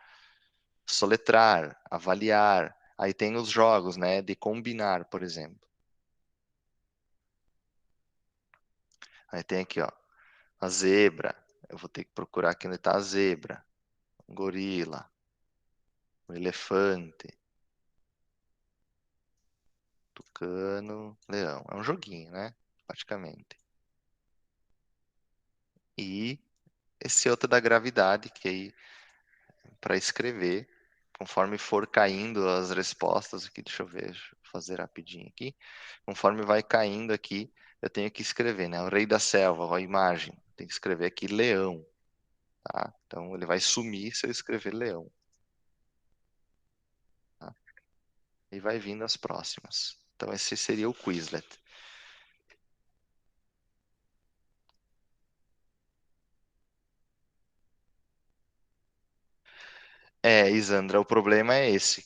Soletrar, avaliar. Aí tem os jogos, né? De combinar, por exemplo. Aí tem aqui, ó, a zebra. Eu vou ter que procurar aqui onde está a zebra. O gorila. O elefante. Tucano. Leão. É um joguinho, né? Praticamente. E esse outro da gravidade, que aí para escrever, conforme for caindo as respostas aqui, deixa eu ver, deixa eu fazer rapidinho aqui. Conforme vai caindo aqui, eu tenho que escrever, né? O rei da selva, a imagem. Tem que escrever aqui leão, tá? Então ele vai sumir se eu escrever leão. Tá? E vai vindo as próximas. Então esse seria o Quizlet. Isandra, o problema é esse.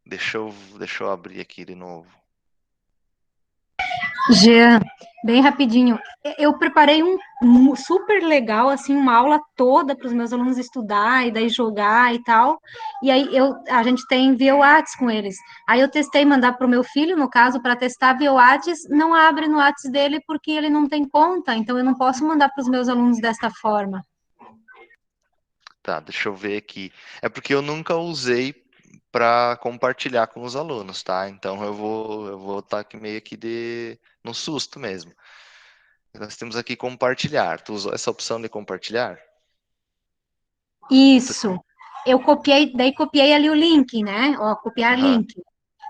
Deixa eu abrir aqui de novo. Jean, bem rapidinho, eu preparei um super legal, assim, uma aula toda para os meus alunos estudar e daí jogar e tal, e aí a gente tem via Whats com eles. Aí eu testei mandar para o meu filho, no caso, para testar via Whats, não abre no Whats dele porque ele não tem conta, então eu não posso mandar para os meus alunos desta forma. Tá, deixa eu ver aqui. É porque eu nunca usei para compartilhar com os alunos, tá? Então eu vou estar aqui meio que no susto mesmo. Nós temos aqui compartilhar. Tu usou essa opção de compartilhar? Isso. eu copiei ali o link, né? Ó, copiar Aham. link.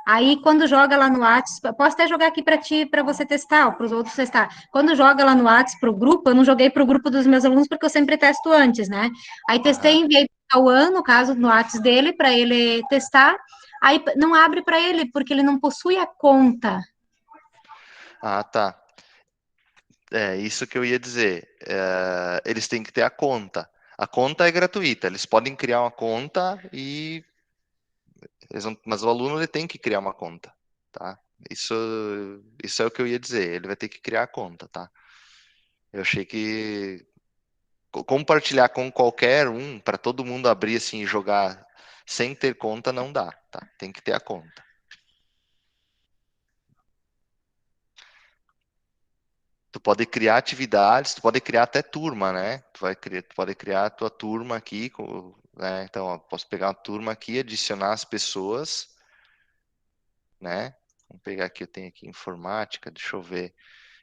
Aí, quando joga lá no Whats, eu posso até jogar aqui para ti, para você testar, para os outros testar. Quando joga lá no Whats para o grupo, eu não joguei para o grupo dos meus alunos, porque eu sempre testo antes, né? Aí testei, Aham. enviei para o Cauã, no caso, no Whats dele, para ele testar. Aí não abre para ele, porque ele não possui a conta. Ah, tá. É isso que eu ia dizer. Eles têm que ter a conta. A conta é gratuita. Eles podem criar uma conta e mas o aluno ele tem que criar uma conta, tá? Isso, isso é o que eu ia dizer. Ele vai ter que criar a conta, tá? Eu achei que compartilhar com qualquer um para todo mundo abrir assim e jogar sem ter conta não dá, tá? Tem que ter a conta. Tu pode criar atividades, tu pode criar até turma, né? Tu pode criar a tua turma aqui, né? Então, ó, posso pegar uma turma aqui, adicionar as pessoas, né? Vamos pegar aqui, eu tenho aqui informática, deixa eu ver.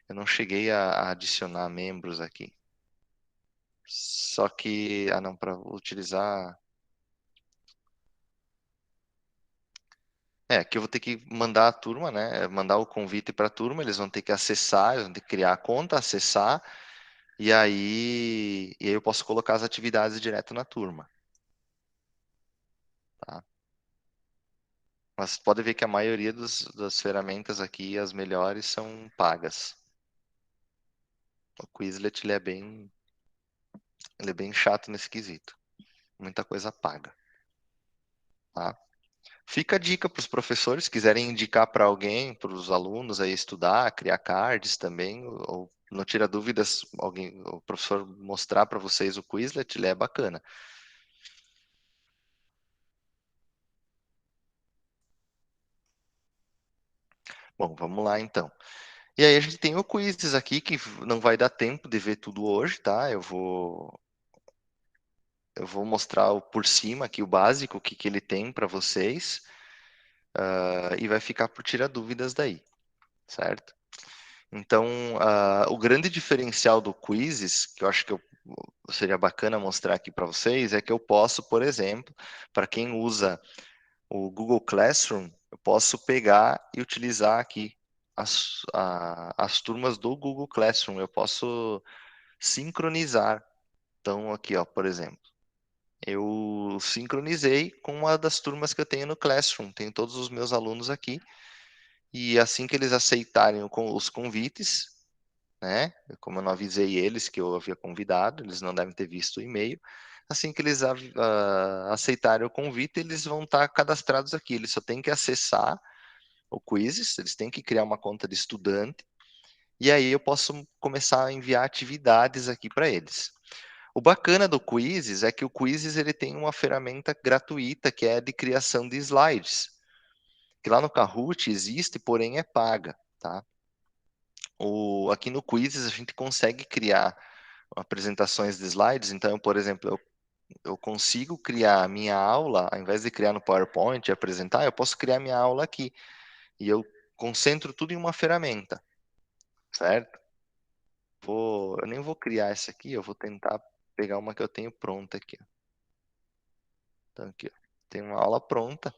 Eu não cheguei a adicionar membros aqui. Só que, não, para utilizar. Aqui eu vou ter que mandar a turma, né? Mandar o convite para a turma, eles vão ter que acessar, eles vão ter que criar a conta, acessar, e aí eu posso colocar as atividades direto na turma, tá? Mas pode ver que a maioria das ferramentas aqui, as melhores, são pagas. O Quizlet ele é bem chato nesse quesito. Muita coisa paga, tá? Fica a dica para os professores, se quiserem indicar para alguém, para os alunos aí estudar, criar cards também, ou não tira dúvidas, alguém, o professor mostrar para vocês o Quizlet, ele é bacana. Bom, vamos lá então. E aí a gente tem o quizzes aqui, que não vai dar tempo de ver tudo hoje, tá? Eu vou mostrar por cima aqui o básico, o que, que ele tem para vocês, e vai ficar por tirar dúvidas daí, certo? Então, o grande diferencial do quizzes, que eu acho que seria bacana mostrar aqui para vocês, é que eu posso, por exemplo, para quem usa o Google Classroom, eu posso pegar e utilizar aqui as turmas do Google Classroom, eu posso sincronizar. Então, aqui, ó, por exemplo, eu sincronizei com uma das turmas que eu tenho no Classroom, tenho todos os meus alunos aqui, e assim que eles aceitarem os convites, né? Como eu não avisei eles que eu havia convidado, eles não devem ter visto o e-mail. Assim que eles aceitarem o convite, eles vão estar cadastrados aqui. Eles só têm que acessar o Quizzes, eles têm que criar uma conta de estudante, e aí eu posso começar a enviar atividades aqui para eles. O bacana do Quizzes é que o Quizzes ele tem uma ferramenta gratuita que é de criação de slides, que lá no Kahoot existe, porém é paga, tá? Aqui no Quizzes a gente consegue criar apresentações de slides, então, por exemplo, eu consigo criar a minha aula, ao invés de criar no PowerPoint e apresentar, eu posso criar minha aula aqui, e eu concentro tudo em uma ferramenta, certo? Eu nem vou criar essa aqui, eu vou tentar pegar uma que eu tenho pronta aqui. Então, aqui, ó, tem uma aula pronta,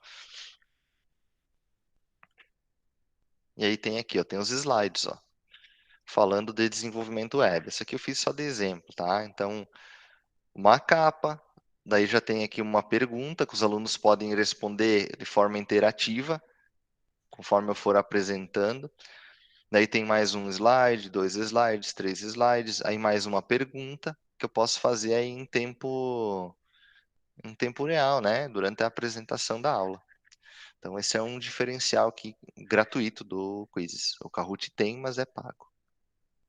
e aí tem aqui, ó, tem os slides, ó, falando de desenvolvimento web. Essa aqui eu fiz só de exemplo, tá? Então, uma capa, daí já tem aqui uma pergunta que os alunos podem responder de forma interativa, conforme eu for apresentando. Daí tem mais um slide, 2 slides, 3 slides, aí mais uma pergunta que eu posso fazer aí em tempo real, né? Durante a apresentação da aula. Então esse é um diferencial aqui gratuito do Quizzes. O Kahoot tem, mas é pago.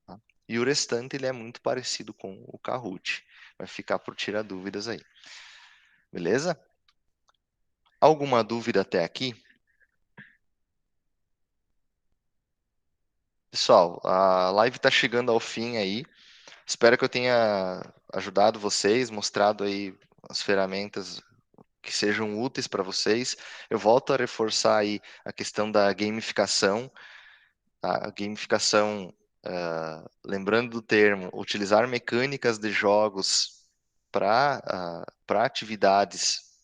Tá? E o restante ele é muito parecido com o Kahoot. Vai ficar por tirar dúvidas aí. Beleza? Alguma dúvida até aqui? Pessoal, a live está chegando ao fim aí. Espero que eu tenha ajudado vocês, mostrado aí as ferramentas que sejam úteis para vocês. Eu volto a reforçar aí a questão da gamificação. Tá? A gamificação, lembrando do termo, utilizar mecânicas de jogos para atividades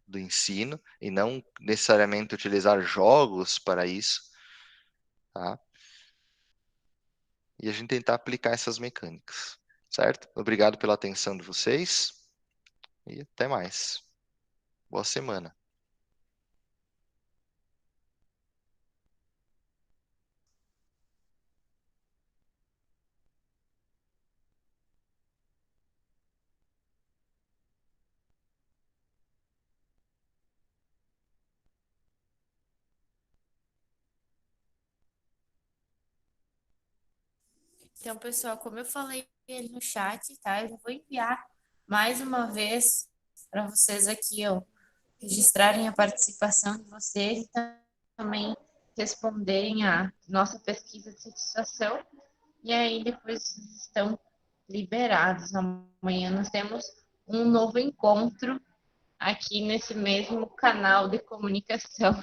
do ensino e não necessariamente utilizar jogos para isso, tá? E a gente tentar aplicar essas mecânicas, certo? Obrigado pela atenção de vocês e até mais. Boa semana. Então, pessoal, como eu falei ali no chat, tá? Eu já vou enviar mais uma vez para vocês aqui, ó, registrarem a participação de vocês e também responderem a nossa pesquisa de satisfação. E aí depois vocês estão liberados. Amanhã nós temos um novo encontro aqui nesse mesmo canal de comunicação.